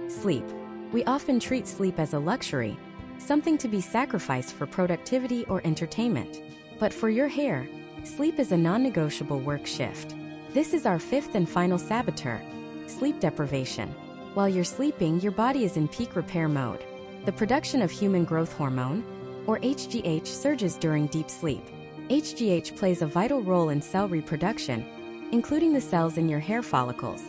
sleep. We often treat sleep as a luxury, something to be sacrificed for productivity or entertainment. But for your hair, sleep is a non-negotiable work shift. This is our fifth and final saboteur: sleep deprivation. While you're sleeping, your body is in peak repair mode. The production of human growth hormone, or HGH, surges during deep sleep. HGH plays a vital role in cell reproduction, including the cells in your hair follicles.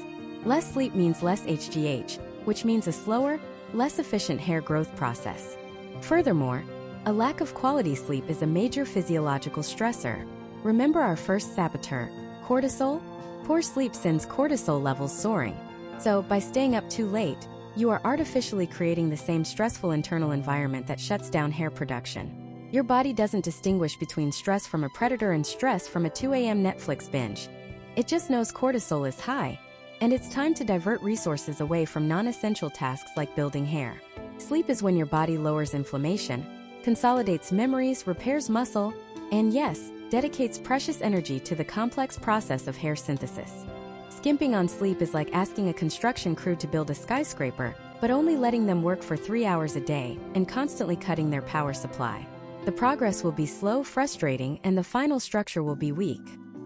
Less sleep means less HGH, which means a slower, less efficient hair growth process. Furthermore, a lack of quality sleep is a major physiological stressor. Remember our first saboteur, cortisol? Poor sleep sends cortisol levels soaring. So, by staying up too late, you are artificially creating the same stressful internal environment that shuts down hair production. Your body doesn't distinguish between stress from a predator and stress from a 2 a.m. Netflix binge. It just knows cortisol is high, and it's time to divert resources away from non-essential tasks like building hair. Sleep is when your body lowers inflammation, consolidates memories, repairs muscle, and yes, dedicates precious energy to the complex process of hair synthesis. Skimping on sleep is like asking a construction crew to build a skyscraper, but only letting them work for 3 hours a day and constantly cutting their power supply. The progress will be slow, frustrating, and the final structure will be weak.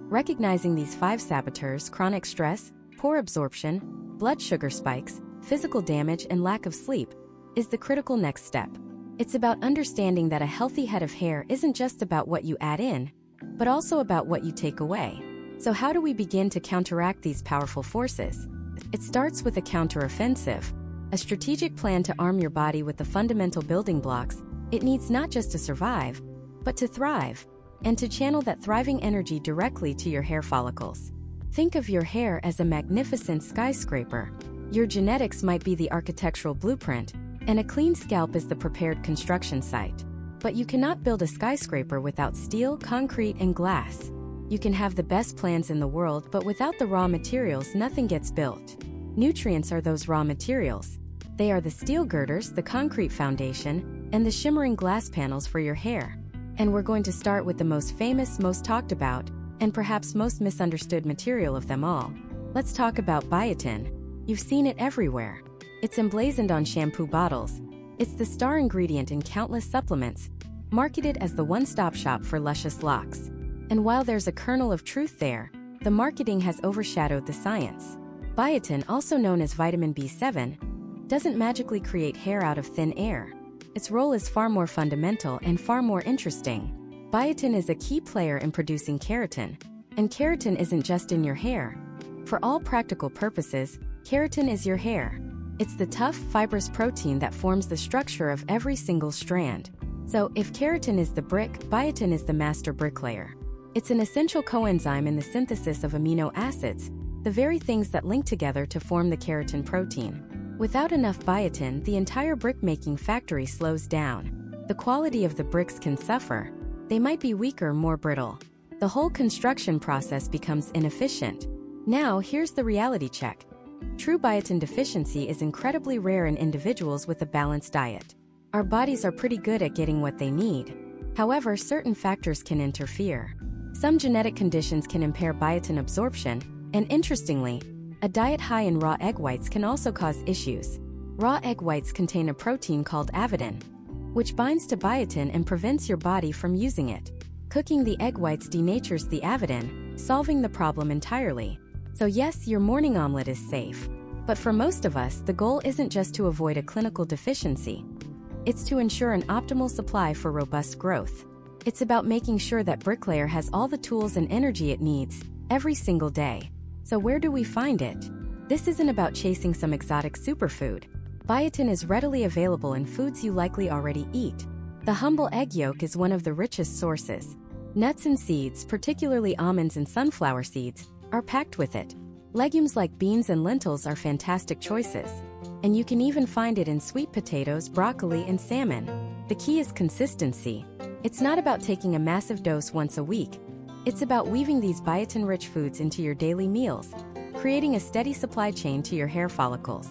Recognizing these 5 saboteurs: chronic stress, poor absorption, blood sugar spikes, physical damage, and lack of sleep, is the critical next step. It's about understanding that a healthy head of hair isn't just about what you add in, but also about what you take away. So how do we begin to counteract these powerful forces? It starts with a counteroffensive, a strategic plan to arm your body with the fundamental building blocks it needs not just to survive, but to thrive, and to channel that thriving energy directly to your hair follicles. Think of your hair as a magnificent skyscraper. Your genetics might be the architectural blueprint, and a clean scalp is the prepared construction site. But you cannot build a skyscraper without steel, concrete, and glass. You can have the best plans in the world, but without the raw materials, nothing gets built. Nutrients are those raw materials. They are the steel girders, the concrete foundation, and the shimmering glass panels for your hair. And we're going to start with the most famous, most talked about, and perhaps most misunderstood material of them all. Let's talk about biotin. You've seen it everywhere. It's emblazoned on shampoo bottles. It's the star ingredient in countless supplements, marketed as the one-stop shop for luscious locks. And while there's a kernel of truth there, the marketing has overshadowed the science. Biotin, also known as vitamin B7, doesn't magically create hair out of thin air. Its role is far more fundamental and far more interesting. Biotin is a key player in producing keratin, and keratin isn't just in your hair. For all practical purposes, keratin is your hair. It's the tough, fibrous protein that forms the structure of every single strand. So, if keratin is the brick, biotin is the master bricklayer. It's an essential coenzyme in the synthesis of amino acids, the very things that link together to form the keratin protein. Without enough biotin, the entire brick-making factory slows down. The quality of the bricks can suffer. They might be weaker, more brittle. The whole construction process becomes inefficient. Now, here's the reality check. True biotin deficiency is incredibly rare in individuals with a balanced diet. Our bodies are pretty good at getting what they need. However, certain factors can interfere. Some genetic conditions can impair biotin absorption, and interestingly, a diet high in raw egg whites can also cause issues. Raw egg whites contain a protein called avidin, which binds to biotin and prevents your body from using it. Cooking the egg whites denatures the avidin, solving the problem entirely. So yes, your morning omelet is safe. But for most of us, the goal isn't just to avoid a clinical deficiency. It's to ensure an optimal supply for robust growth. It's about making sure that bricklayer has all the tools and energy it needs, every single day. So where do we find it? This isn't about chasing some exotic superfood. Biotin is readily available in foods you likely already eat. The humble egg yolk is one of the richest sources. Nuts and seeds, particularly almonds and sunflower seeds, are packed with it. Legumes like beans and lentils are fantastic choices. And you can even find it in sweet potatoes, broccoli, and salmon. The key is consistency. It's not about taking a massive dose once a week. It's about weaving these biotin-rich foods into your daily meals, creating a steady supply chain to your hair follicles.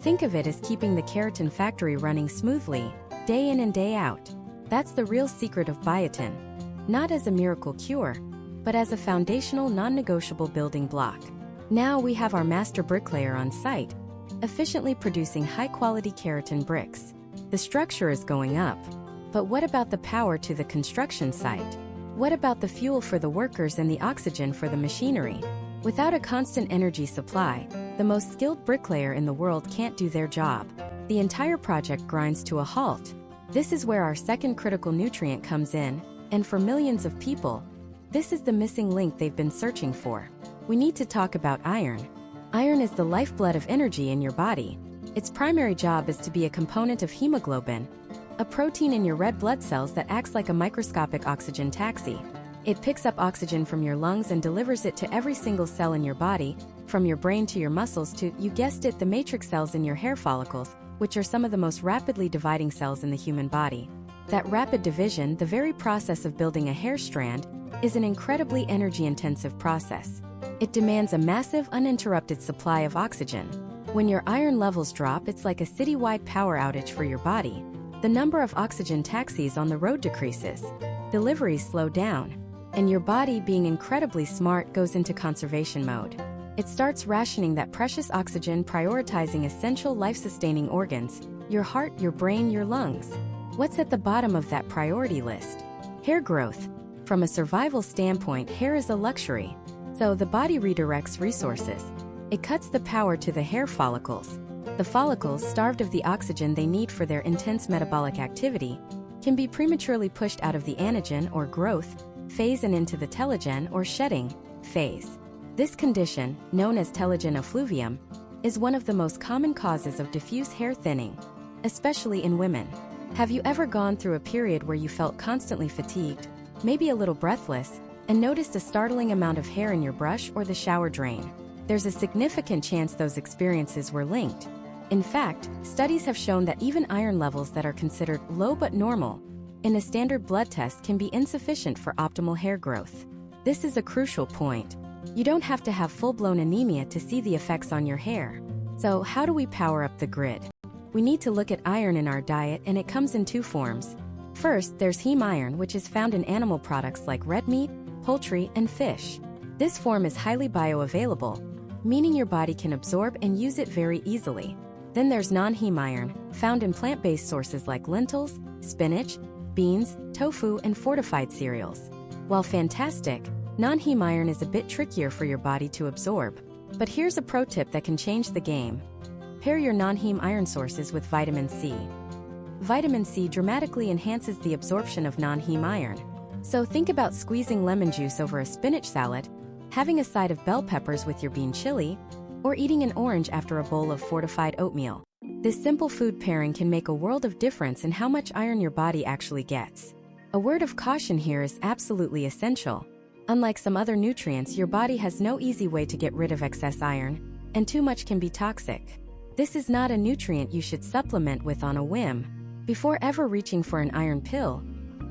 Think of it as keeping the keratin factory running smoothly, day in and day out. That's the real secret of biotin. Not as a miracle cure, but as a foundational non-negotiable building block. Now we have our master bricklayer on site, efficiently producing high-quality keratin bricks. The structure is going up. But what about the power to the construction site? What about the fuel for the workers and the oxygen for the machinery? Without a constant energy supply, the most skilled bricklayer in the world can't do their job. The entire project grinds to a halt. This is where our second critical nutrient comes in, and for millions of people, this is the missing link they've been searching for. We need to talk about iron. Iron is the lifeblood of energy in your body. Its primary job is to be a component of hemoglobin, a protein in your red blood cells that acts like a microscopic oxygen taxi. It picks up oxygen from your lungs and delivers it to every single cell in your body, from your brain to your muscles to, you guessed it, the matrix cells in your hair follicles, which are some of the most rapidly dividing cells in the human body. That rapid division, the very process of building a hair strand, is an incredibly energy-intensive process. It demands a massive, uninterrupted supply of oxygen. When your iron levels drop, it's like a citywide power outage for your body. The number of oxygen taxis on the road decreases. Deliveries slow down. And your body, being incredibly smart, goes into conservation mode. It starts rationing that precious oxygen, prioritizing essential life-sustaining organs, your heart, your brain, your lungs. What's at the bottom of that priority list? Hair growth. From a survival standpoint, hair is a luxury. So the body redirects resources. It cuts the power to the hair follicles. The follicles, starved of the oxygen they need for their intense metabolic activity, can be prematurely pushed out of the anagen or growth phase and into the telogen or shedding phase. This condition, known as telogen effluvium, is one of the most common causes of diffuse hair thinning, especially in women. Have you ever gone through a period where you felt constantly fatigued, maybe a little breathless, and noticed a startling amount of hair in your brush or the shower drain? There's a significant chance those experiences were linked. In fact, studies have shown that even iron levels that are considered low but normal in a standard blood test can be insufficient for optimal hair growth. This is a crucial point. You don't have to have full-blown anemia to see the effects on your hair. So how do we power up the grid? We need to look at iron in our diet, and it comes in two forms. First, there's heme iron, which is found in animal products like red meat, poultry, and fish. This form is highly bioavailable, meaning your body can absorb and use it very easily. Then there's non-heme iron, found in plant-based sources like lentils, spinach, beans, tofu, and fortified cereals. While fantastic, non-heme iron is a bit trickier for your body to absorb. But here's a pro tip that can change the game. Pair your non-heme iron sources with vitamin C. Vitamin C dramatically enhances the absorption of non-heme iron. So think about squeezing lemon juice over a spinach salad, having a side of bell peppers with your bean chili, or eating an orange after a bowl of fortified oatmeal. This simple food pairing can make a world of difference in how much iron your body actually gets. A word of caution here is absolutely essential. Unlike some other nutrients, your body has no easy way to get rid of excess iron, and too much can be toxic. This is not a nutrient you should supplement with on a whim. Before ever reaching for an iron pill,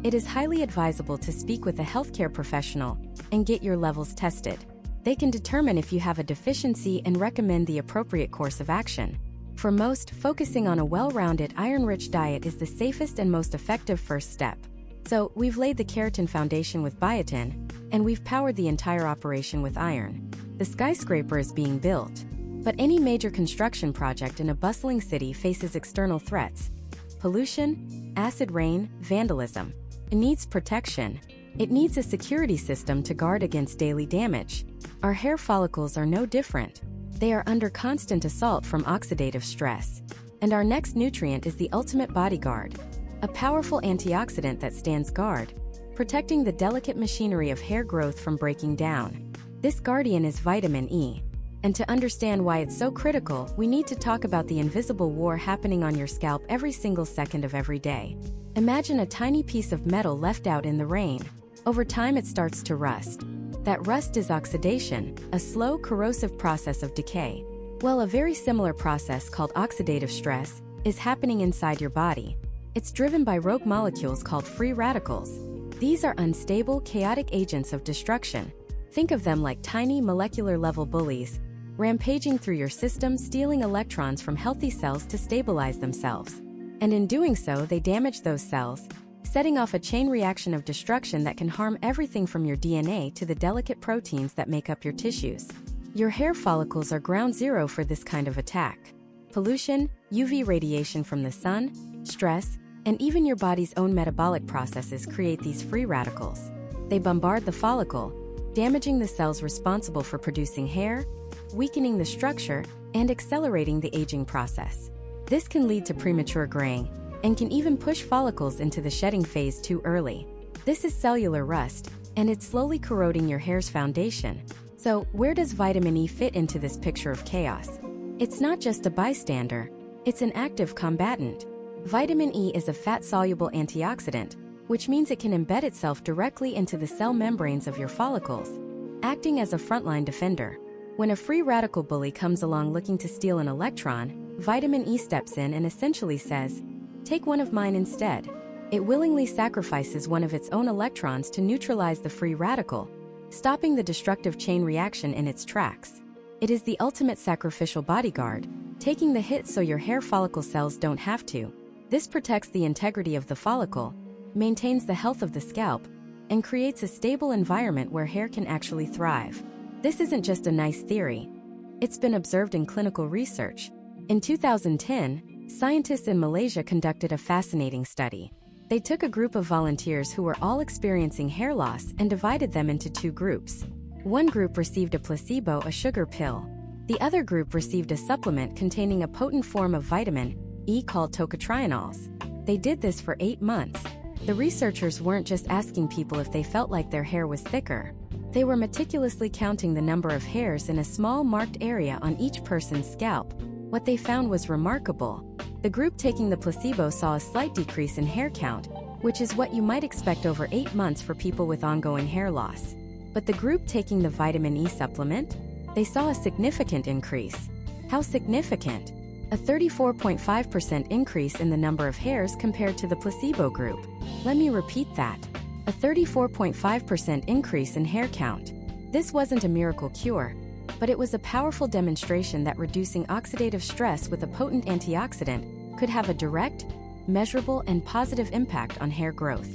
it is highly advisable to speak with a healthcare professional and get your levels tested. They can determine if you have a deficiency and recommend the appropriate course of action. For most, focusing on a well-rounded, iron-rich diet is the safest and most effective first step. So, we've laid the keratin foundation with biotin, and we've powered the entire operation with iron. The skyscraper is being built. But any major construction project in a bustling city faces external threats: pollution, acid rain, vandalism. It needs protection. It needs a security system to guard against daily damage. Our hair follicles are no different. They are under constant assault from oxidative stress. And our next nutrient is the ultimate bodyguard, a powerful antioxidant that stands guard, protecting the delicate machinery of hair growth from breaking down. This guardian is vitamin E. And to understand why it's so critical, we need to talk about the invisible war happening on your scalp every single second of every day. Imagine a tiny piece of metal left out in the rain. Over time it starts to rust. That rust is oxidation, a slow, corrosive process of decay. Well, a very similar process called oxidative stress is happening inside your body. It's driven by rogue molecules called free radicals. These are unstable, chaotic agents of destruction. Think of them like tiny molecular-level bullies, rampaging through your system, stealing electrons from healthy cells to stabilize themselves. And in doing so, they damage those cells, setting off a chain reaction of destruction that can harm everything from your DNA to the delicate proteins that make up your tissues. Your hair follicles are ground zero for this kind of attack. Pollution, UV radiation from the sun, stress, and even your body's own metabolic processes create these free radicals. They bombard the follicle, damaging the cells responsible for producing hair, weakening the structure, and accelerating the aging process. This can lead to premature graying, and can even push follicles into the shedding phase too early. This is cellular rust, and it's slowly corroding your hair's foundation. So, where does vitamin E fit into this picture of chaos? It's not just a bystander, it's an active combatant. Vitamin E is a fat-soluble antioxidant, which means it can embed itself directly into the cell membranes of your follicles, acting as a frontline defender. When a free radical bully comes along looking to steal an electron, vitamin E steps in and essentially says, "Take one of mine instead." It willingly sacrifices one of its own electrons to neutralize the free radical, stopping the destructive chain reaction in its tracks. It is the ultimate sacrificial bodyguard, taking the hit so your hair follicle cells don't have to. This protects the integrity of the follicle, maintains the health of the scalp, and creates a stable environment where hair can actually thrive. This isn't just a nice theory. It's been observed in clinical research. In 2010, scientists in Malaysia conducted a fascinating study. They took a group of volunteers who were all experiencing hair loss and divided them into two groups. One group received a placebo, a sugar pill. The other group received a supplement containing a potent form of vitamin E called tocotrienols. They did this for 8 months. The researchers weren't just asking people if they felt like their hair was thicker. They were meticulously counting the number of hairs in a small marked area on each person's scalp. What they found was remarkable. The group taking the placebo saw a slight decrease in hair count, which is what you might expect over 8 months for people with ongoing hair loss. But the group taking the vitamin E supplement, they saw a significant increase. How significant? A 34.5% increase in the number of hairs compared to the placebo group. Let me repeat that. A 34.5% increase in hair count. This wasn't a miracle cure, but it was a powerful demonstration that reducing oxidative stress with a potent antioxidant could have a direct, measurable, and positive impact on hair growth.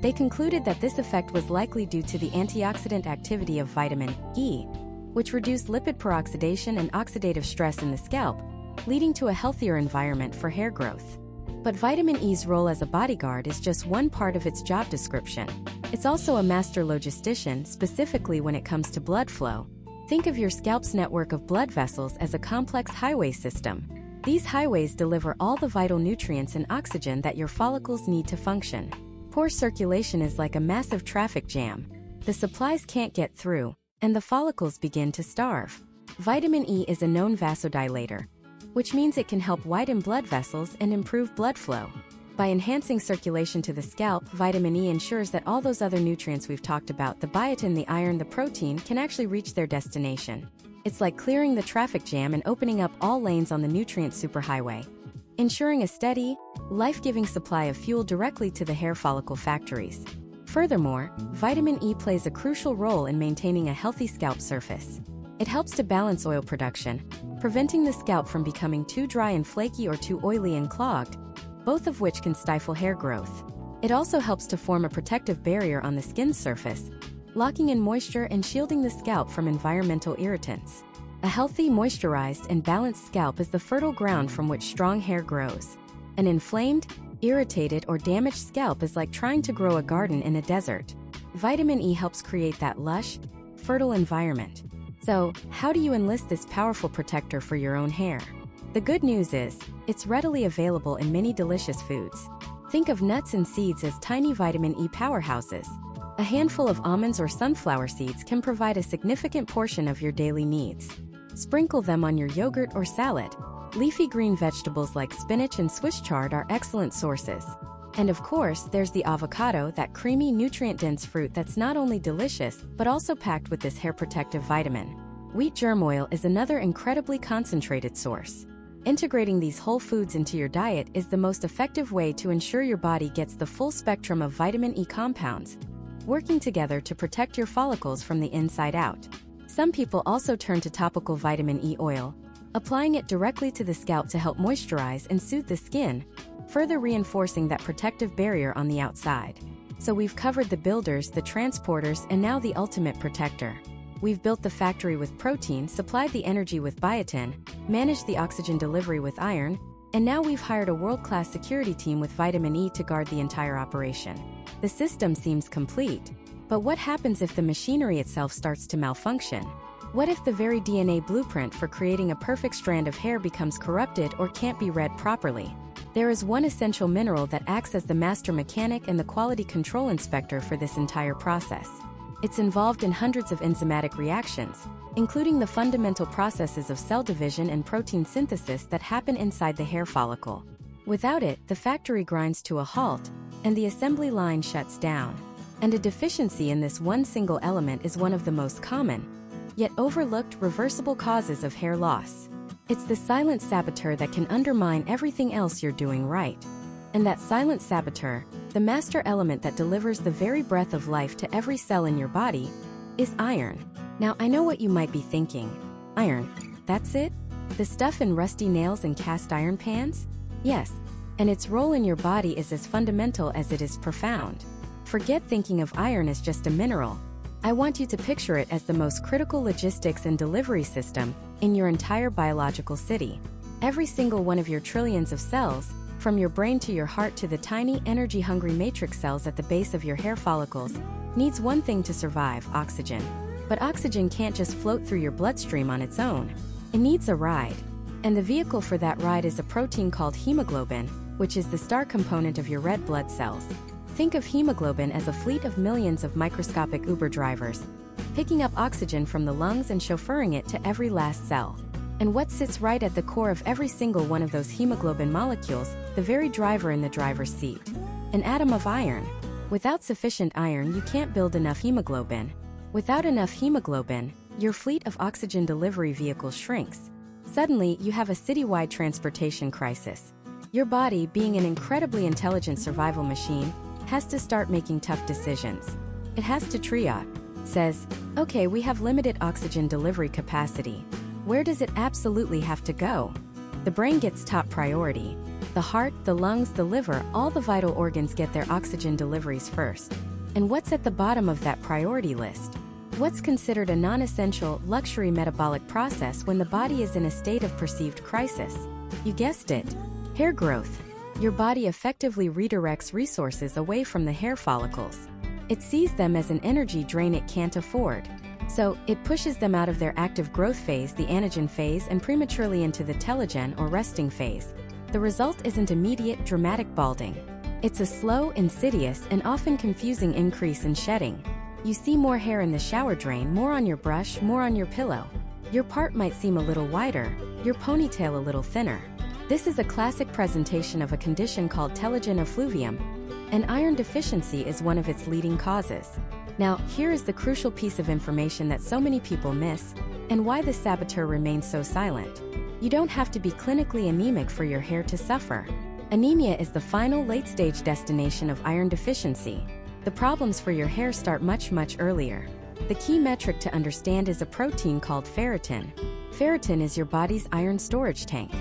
They concluded that this effect was likely due to the antioxidant activity of vitamin E, which reduced lipid peroxidation and oxidative stress in the scalp, leading to a healthier environment for hair growth. But vitamin E's role as a bodyguard is just one part of its job description. It's also a master logistician, specifically when it comes to blood flow. Think of your scalp's network of blood vessels as a complex highway system. These highways deliver all the vital nutrients and oxygen that your follicles need to function. Poor circulation is like a massive traffic jam. The supplies can't get through, and the follicles begin to starve. Vitamin E is a known vasodilator, which means it can help widen blood vessels and improve blood flow. By enhancing circulation to the scalp, vitamin E ensures that all those other nutrients we've talked about, the biotin, the iron, the protein, can actually reach their destination. It's like clearing the traffic jam and opening up all lanes on the nutrient superhighway, ensuring a steady, life-giving supply of fuel directly to the hair follicle factories. Furthermore, vitamin E plays a crucial role in maintaining a healthy scalp surface. It helps to balance oil production, preventing the scalp from becoming too dry and flaky or too oily and clogged, both of which can stifle hair growth. It also helps to form a protective barrier on the skin's surface, locking in moisture and shielding the scalp from environmental irritants. A healthy, moisturized, and balanced scalp is the fertile ground from which strong hair grows. An inflamed, irritated, or damaged scalp is like trying to grow a garden in a desert. Vitamin E helps create that lush, fertile environment. So, how do you enlist this powerful protector for your own hair? The good news is, it's readily available in many delicious foods. Think of nuts and seeds as tiny vitamin E powerhouses. A handful of almonds or sunflower seeds can provide a significant portion of your daily needs. Sprinkle them on your yogurt or salad. Leafy green vegetables like spinach and Swiss chard are excellent sources. And of course, there's the avocado, that creamy, nutrient-dense fruit that's not only delicious, but also packed with this hair protective vitamin. Wheat germ oil is another incredibly concentrated source. Integrating these whole foods into your diet is the most effective way to ensure your body gets the full spectrum of vitamin E compounds, working together to protect your follicles from the inside out. Some people also turn to topical vitamin E oil, applying it directly to the scalp to help moisturize and soothe the skin, further reinforcing that protective barrier on the outside. So we've covered the builders, the transporters, and now the ultimate protector. We've built the factory with protein, supplied the energy with biotin, managed the oxygen delivery with iron, and now we've hired a world-class security team with vitamin E to guard the entire operation. The system seems complete, but what happens if the machinery itself starts to malfunction? What if the very DNA blueprint for creating a perfect strand of hair becomes corrupted or can't be read properly? There is one essential mineral that acts as the master mechanic and the quality control inspector for this entire process. It's involved in hundreds of enzymatic reactions, including the fundamental processes of cell division and protein synthesis that happen inside the hair follicle. Without it, the factory grinds to a halt, and the assembly line shuts down. And a deficiency in this one single element is one of the most common, yet overlooked, reversible causes of hair loss. It's the silent saboteur that can undermine everything else you're doing right. And that silent saboteur, the master element that delivers the very breath of life to every cell in your body, is iron. Now, I know what you might be thinking. Iron, that's it? The stuff in rusty nails and cast iron pans? Yes, and its role in your body is as fundamental as it is profound. Forget thinking of iron as just a mineral. I want you to picture it as the most critical logistics and delivery system in your entire biological city. Every single one of your trillions of cells, from your brain to your heart to the tiny energy-hungry matrix cells at the base of your hair follicles, needs one thing to survive: oxygen. But oxygen can't just float through your bloodstream on its own. It needs a ride. And the vehicle for that ride is a protein called hemoglobin, which is the star component of your red blood cells. Think of hemoglobin as a fleet of millions of microscopic Uber drivers, picking up oxygen from the lungs and chauffeuring it to every last cell. And what sits right at the core of every single one of those hemoglobin molecules, the very driver in the driver's seat? An atom of iron. Without sufficient iron, you can't build enough hemoglobin. Without enough hemoglobin, your fleet of oxygen delivery vehicles shrinks. Suddenly, you have a citywide transportation crisis. Your body, being an incredibly intelligent survival machine, has to start making tough decisions. It has to triage. Says, okay, we have limited oxygen delivery capacity. Where does it absolutely have to go? The brain gets top priority. The heart, the lungs, the liver, all the vital organs get their oxygen deliveries first. And what's at the bottom of that priority list? What's considered a non-essential, luxury metabolic process when the body is in a state of perceived crisis? You guessed it. Hair growth. Your body effectively redirects resources away from the hair follicles. It sees them as an energy drain it can't afford. So, it pushes them out of their active growth phase, the anagen phase, and prematurely into the telogen or resting phase. The result isn't immediate, dramatic balding. It's a slow, insidious, and often confusing increase in shedding. You see more hair in the shower drain, more on your brush, more on your pillow. Your part might seem a little wider, your ponytail a little thinner. This is a classic presentation of a condition called telogen effluvium, and iron deficiency is one of its leading causes. Now, here is the crucial piece of information that so many people miss, and why the saboteur remains so silent. You don't have to be clinically anemic for your hair to suffer. Anemia is the final late-stage destination of iron deficiency. The problems for your hair start much, much earlier. The key metric to understand is a protein called ferritin. Ferritin is your body's iron storage tank.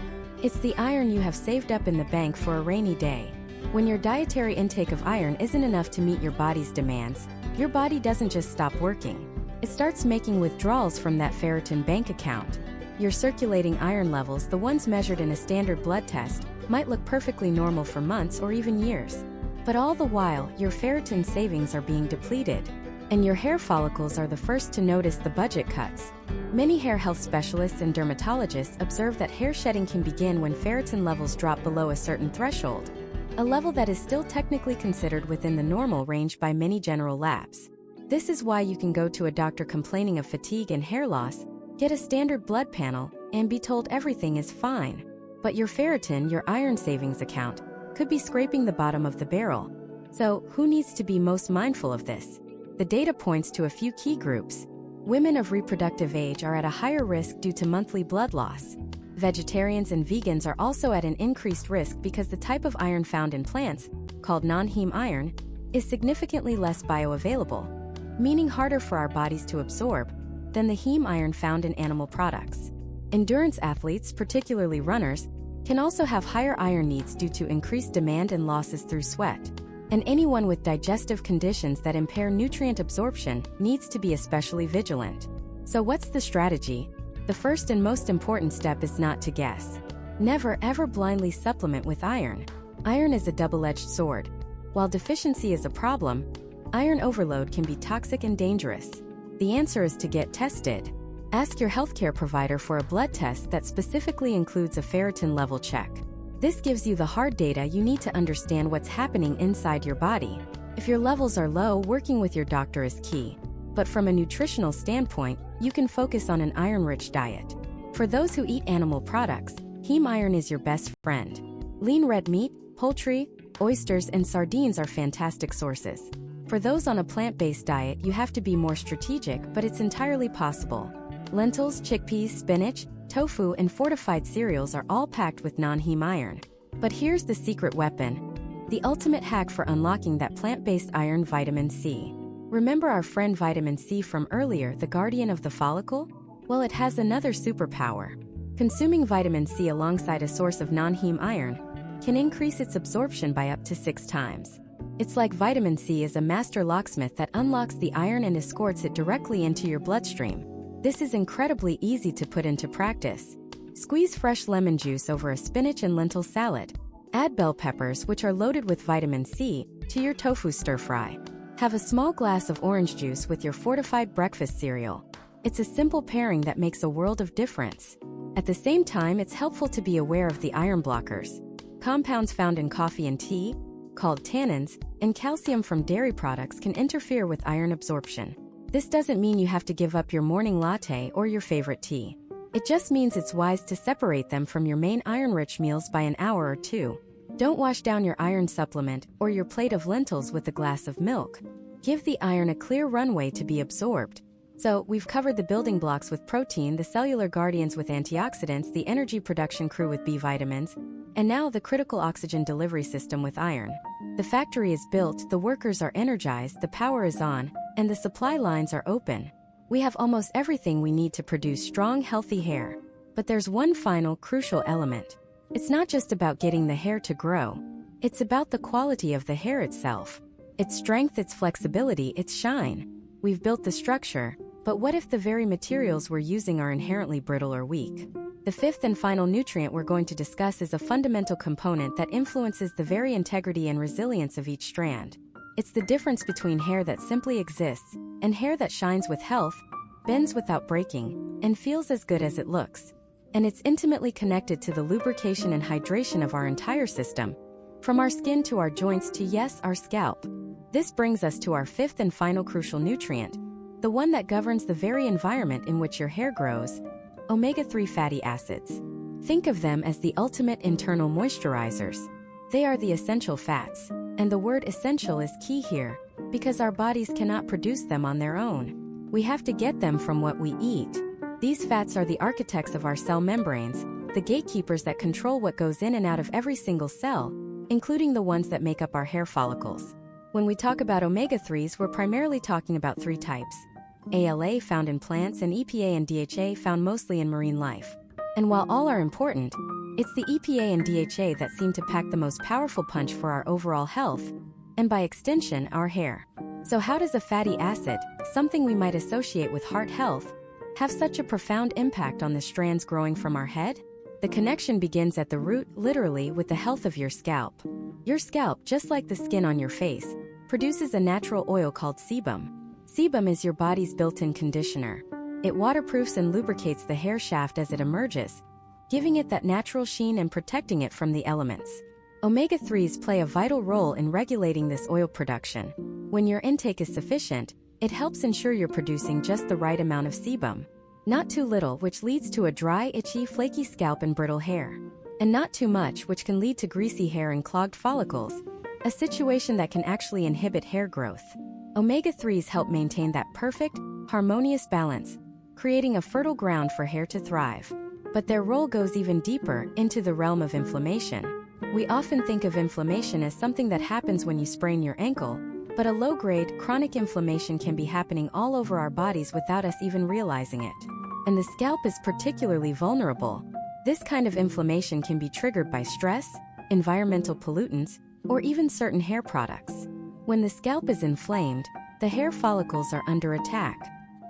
It's the iron you have saved up in the bank for a rainy day. When your dietary intake of iron isn't enough to meet your body's demands, your body doesn't just stop working. It starts making withdrawals from that ferritin bank account. Your circulating iron levels, the ones measured in a standard blood test, might look perfectly normal for months or even years. But all the while, your ferritin savings are being depleted. And your hair follicles are the first to notice the budget cuts. Many hair health specialists and dermatologists observe that hair shedding can begin when ferritin levels drop below a certain threshold, a level that is still technically considered within the normal range by many general labs. This is why you can go to a doctor complaining of fatigue and hair loss, get a standard blood panel, and be told everything is fine. But your ferritin, your iron savings account, could be scraping the bottom of the barrel. So, who needs to be most mindful of this? The data points to a few key groups. Women of reproductive age are at a higher risk due to monthly blood loss. Vegetarians and vegans are also at an increased risk because the type of iron found in plants, called non-heme iron, is significantly less bioavailable, meaning harder for our bodies to absorb than the heme iron found in animal products. Endurance athletes, particularly runners, can also have higher iron needs due to increased demand and losses through sweat. And anyone with digestive conditions that impair nutrient absorption needs to be especially vigilant. So what's the strategy? The first and most important step is not to guess. Never ever blindly supplement with iron. Iron is a double-edged sword. While deficiency is a problem, iron overload can be toxic and dangerous. The answer is to get tested. Ask your healthcare provider for a blood test that specifically includes a ferritin level check. This gives you the hard data you need to understand what's happening inside your body. If your levels are low, working with your doctor is key. But from a nutritional standpoint, you can focus on an iron-rich diet. For those who eat animal products, heme iron is your best friend. Lean red meat, poultry, oysters, and sardines are fantastic sources. For those on a plant-based diet, you have to be more strategic, but it's entirely possible. Lentils, chickpeas, spinach, tofu, and fortified cereals are all packed with non-heme iron. But here's the secret weapon. The ultimate hack for unlocking that plant-based iron: vitamin C. Remember our friend vitamin C from earlier, the guardian of the follicle? Well, it has another superpower. Consuming vitamin C alongside a source of non-heme iron can increase its absorption by up to 6 times. It's like vitamin C is a master locksmith that unlocks the iron and escorts it directly into your bloodstream. This is incredibly easy to put into practice. Squeeze fresh lemon juice over a spinach and lentil salad. Add bell peppers, which are loaded with vitamin C, to your tofu stir-fry. Have a small glass of orange juice with your fortified breakfast cereal. It's a simple pairing that makes a world of difference. At the same time, it's helpful to be aware of the iron blockers. Compounds found in coffee and tea, called tannins, and calcium from dairy products can interfere with iron absorption. This doesn't mean you have to give up your morning latte or your favorite tea. It just means it's wise to separate them from your main iron-rich meals by an hour or two. Don't wash down your iron supplement or your plate of lentils with a glass of milk. Give the iron a clear runway to be absorbed. So, we've covered the building blocks with protein, the cellular guardians with antioxidants, the energy production crew with B vitamins, and now the critical oxygen delivery system with iron. The factory is built, the workers are energized, the power is on, and the supply lines are open. We have almost everything we need to produce strong, healthy hair. But there's one final, crucial element. It's not just about getting the hair to grow. It's about the quality of the hair itself. Its strength, its flexibility, its shine. We've built the structure, but what if the very materials we're using are inherently brittle or weak? The fifth and final nutrient we're going to discuss is a fundamental component that influences the very integrity and resilience of each strand. It's the difference between hair that simply exists and hair that shines with health, bends without breaking, and feels as good as it looks. And it's intimately connected to the lubrication and hydration of our entire system, from our skin to our joints to, yes, our scalp. This brings us to our fifth and final crucial nutrient, the one that governs the very environment in which your hair grows: omega-3 fatty acids. Think of them as the ultimate internal moisturizers. They are the essential fats, and the word essential is key here, because our bodies cannot produce them on their own. We have to get them from what we eat. These fats are the architects of our cell membranes, the gatekeepers that control what goes in and out of every single cell, including the ones that make up our hair follicles. When we talk about omega-3s, we're primarily talking about 3 types: ALA found in plants and EPA and DHA found mostly in marine life. And while all are important, it's the EPA and DHA that seem to pack the most powerful punch for our overall health, and by extension, our hair. So how does a fatty acid, something we might associate with heart health, have such a profound impact on the strands growing from our head? The connection begins at the root, literally, with the health of your scalp. Your scalp, just like the skin on your face, produces a natural oil called sebum. Sebum is your body's built-in conditioner. It waterproofs and lubricates the hair shaft as it emerges, giving it that natural sheen and protecting it from the elements. Omega-3s play a vital role in regulating this oil production. When your intake is sufficient, it helps ensure you're producing just the right amount of sebum. Not too little, which leads to a dry, itchy, flaky scalp and brittle hair. And not too much, which can lead to greasy hair and clogged follicles, a situation that can actually inhibit hair growth. Omega-3s help maintain that perfect, harmonious balance, creating a fertile ground for hair to thrive. But their role goes even deeper, into the realm of inflammation. We often think of inflammation as something that happens when you sprain your ankle, but a low-grade, chronic inflammation can be happening all over our bodies without us even realizing it. And the scalp is particularly vulnerable. This kind of inflammation can be triggered by stress, environmental pollutants, or even certain hair products. When the scalp is inflamed, the hair follicles are under attack.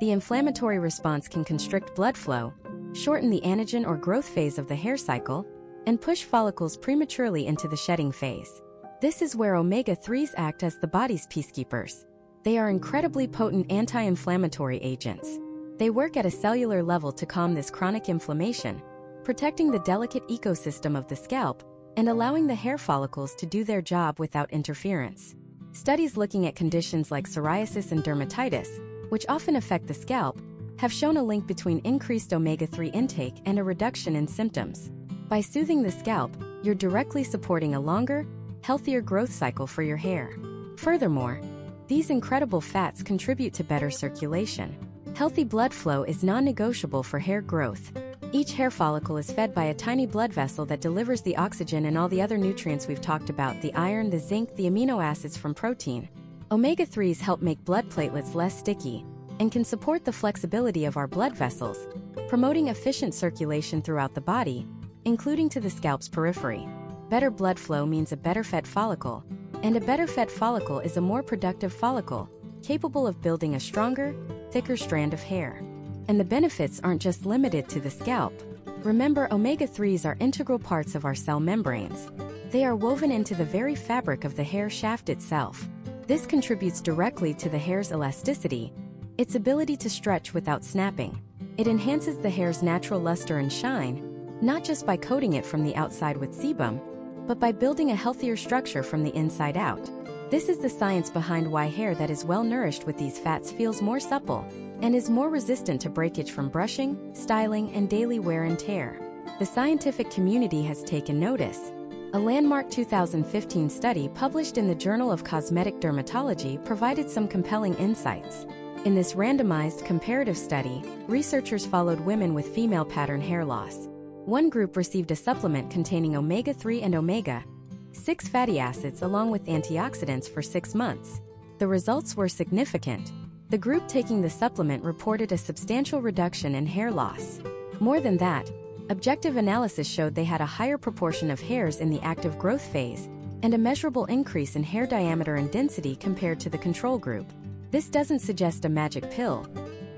The inflammatory response can constrict blood flow, shorten the anagen or growth phase of the hair cycle, and push follicles prematurely into the shedding phase. This is where omega-3s act as the body's peacekeepers. They are incredibly potent anti-inflammatory agents. They work at a cellular level to calm this chronic inflammation, protecting the delicate ecosystem of the scalp and allowing the hair follicles to do their job without interference. Studies looking at conditions like psoriasis and dermatitis, which often affect the scalp, have shown a link between increased omega-3 intake and a reduction in symptoms. By soothing the scalp, you're directly supporting a longer, healthier growth cycle for your hair. Furthermore, these incredible fats contribute to better circulation. Healthy blood flow is non-negotiable for hair growth. Each hair follicle is fed by a tiny blood vessel that delivers the oxygen and all the other nutrients we've talked about, the iron, the zinc, the amino acids from protein. Omega-3s help make blood platelets less sticky and can support the flexibility of our blood vessels, promoting efficient circulation throughout the body, including to the scalp's periphery. Better blood flow means a better fed follicle, and a better fed follicle is a more productive follicle, capable of building a stronger, thicker strand of hair. And the benefits aren't just limited to the scalp. Remember, omega-3s are integral parts of our cell membranes. They are woven into the very fabric of the hair shaft itself. This contributes directly to the hair's elasticity, its ability to stretch without snapping. It enhances the hair's natural luster and shine, not just by coating it from the outside with sebum, but by building a healthier structure from the inside out. This is the science behind why hair that is well nourished with these fats feels more supple and is more resistant to breakage from brushing, styling, and daily wear and tear. The scientific community has taken notice. A landmark 2015 study published in the Journal of Cosmetic Dermatology provided some compelling insights. In this randomized comparative study, researchers followed women with female pattern hair loss. One group received a supplement containing omega-3 and omega-6 fatty acids along with antioxidants for 6 months. The results were significant. The group taking the supplement reported a substantial reduction in hair loss. More than that, objective analysis showed they had a higher proportion of hairs in the active growth phase and a measurable increase in hair diameter and density compared to the control group. This doesn't suggest a magic pill,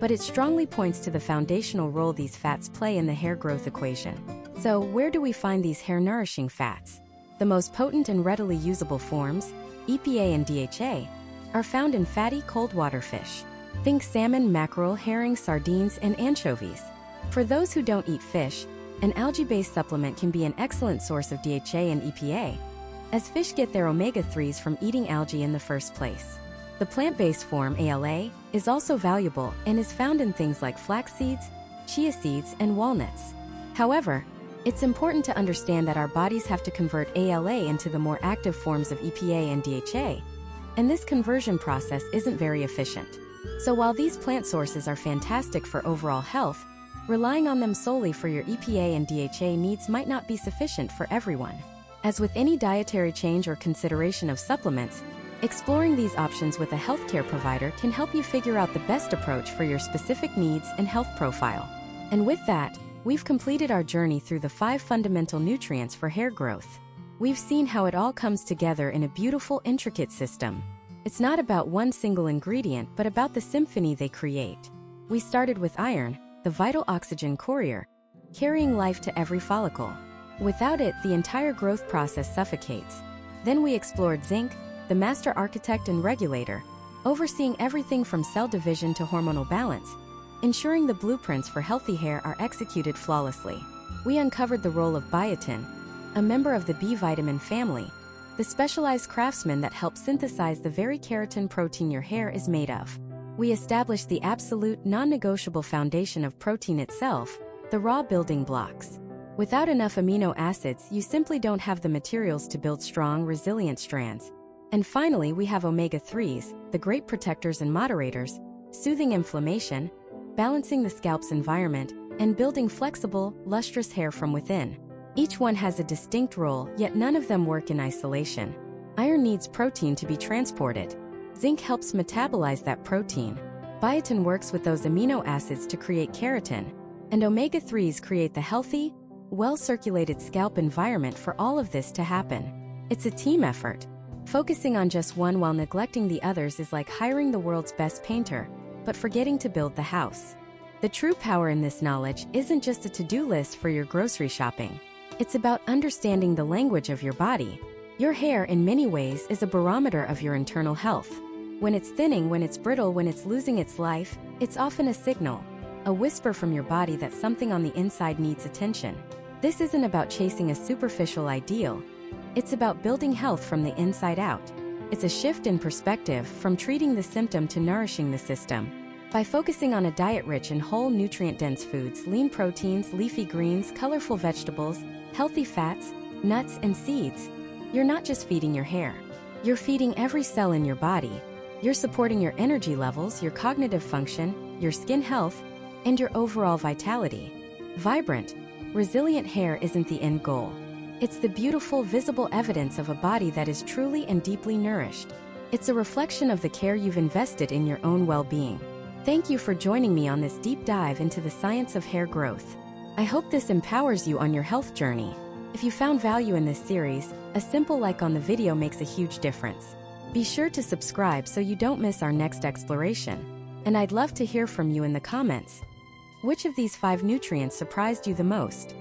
but it strongly points to the foundational role these fats play in the hair growth equation. So, where do we find these hair-nourishing fats? The most potent and readily usable forms, EPA and DHA, are found in fatty cold water fish. Think salmon, mackerel, herring, sardines, and anchovies. For those who don't eat fish, an algae-based supplement can be an excellent source of DHA and EPA, as fish get their omega-3s from eating algae in the first place. The plant-based form, ALA, is also valuable and is found in things like flax seeds, chia seeds, and walnuts. However, it's important to understand that our bodies have to convert ALA into the more active forms of EPA and DHA, and this conversion process isn't very efficient. So while these plant sources are fantastic for overall health, relying on them solely for your EPA and DHA needs might not be sufficient for everyone. As with any dietary change or consideration of supplements, exploring these options with a healthcare provider can help you figure out the best approach for your specific needs and health profile. And with that, we've completed our journey through the 5 fundamental nutrients for hair growth. We've seen how it all comes together in a beautiful, intricate system. It's not about one single ingredient, but about the symphony they create. We started with iron, the vital oxygen courier, carrying life to every follicle. Without it, the entire growth process suffocates. Then we explored zinc, the master architect and regulator, overseeing everything from cell division to hormonal balance, ensuring the blueprints for healthy hair are executed flawlessly. We uncovered the role of biotin, a member of the B vitamin family, the specialized craftsman that helps synthesize the very keratin protein your hair is made of. We established the absolute, non-negotiable foundation of protein itself, the raw building blocks. Without enough amino acids, you simply don't have the materials to build strong, resilient strands. And finally, we have omega-3s, the great protectors and moderators, soothing inflammation, balancing the scalp's environment, and building flexible, lustrous hair from within. Each one has a distinct role, yet none of them work in isolation. Iron needs protein to be transported. Zinc helps metabolize that protein. Biotin works with those amino acids to create keratin. And omega-3s create the healthy, well-circulated scalp environment for all of this to happen. It's a team effort. Focusing on just one while neglecting the others is like hiring the world's best painter, but forgetting to build the house. The true power in this knowledge isn't just a to-do list for your grocery shopping. It's about understanding the language of your body. Your hair, in many ways, is a barometer of your internal health. When it's thinning, when it's brittle, when it's losing its life, it's often a signal, a whisper from your body that something on the inside needs attention. This isn't about chasing a superficial ideal. It's about building health from the inside out. It's a shift in perspective, from treating the symptom to nourishing the system. By focusing on a diet rich in whole, nutrient-dense foods, lean proteins, leafy greens, colorful vegetables, healthy fats, nuts, and seeds, you're not just feeding your hair. You're feeding every cell in your body. You're supporting your energy levels, your cognitive function, your skin health, and your overall vitality. Vibrant, resilient hair isn't the end goal. It's the beautiful, visible evidence of a body that is truly and deeply nourished. It's a reflection of the care you've invested in your own well-being. Thank you for joining me on this deep dive into the science of hair growth. I hope this empowers you on your health journey. If you found value in this series, a simple like on the video makes a huge difference. Be sure to subscribe so you don't miss our next exploration. And I'd love to hear from you in the comments. Which of these 5 nutrients surprised you the most?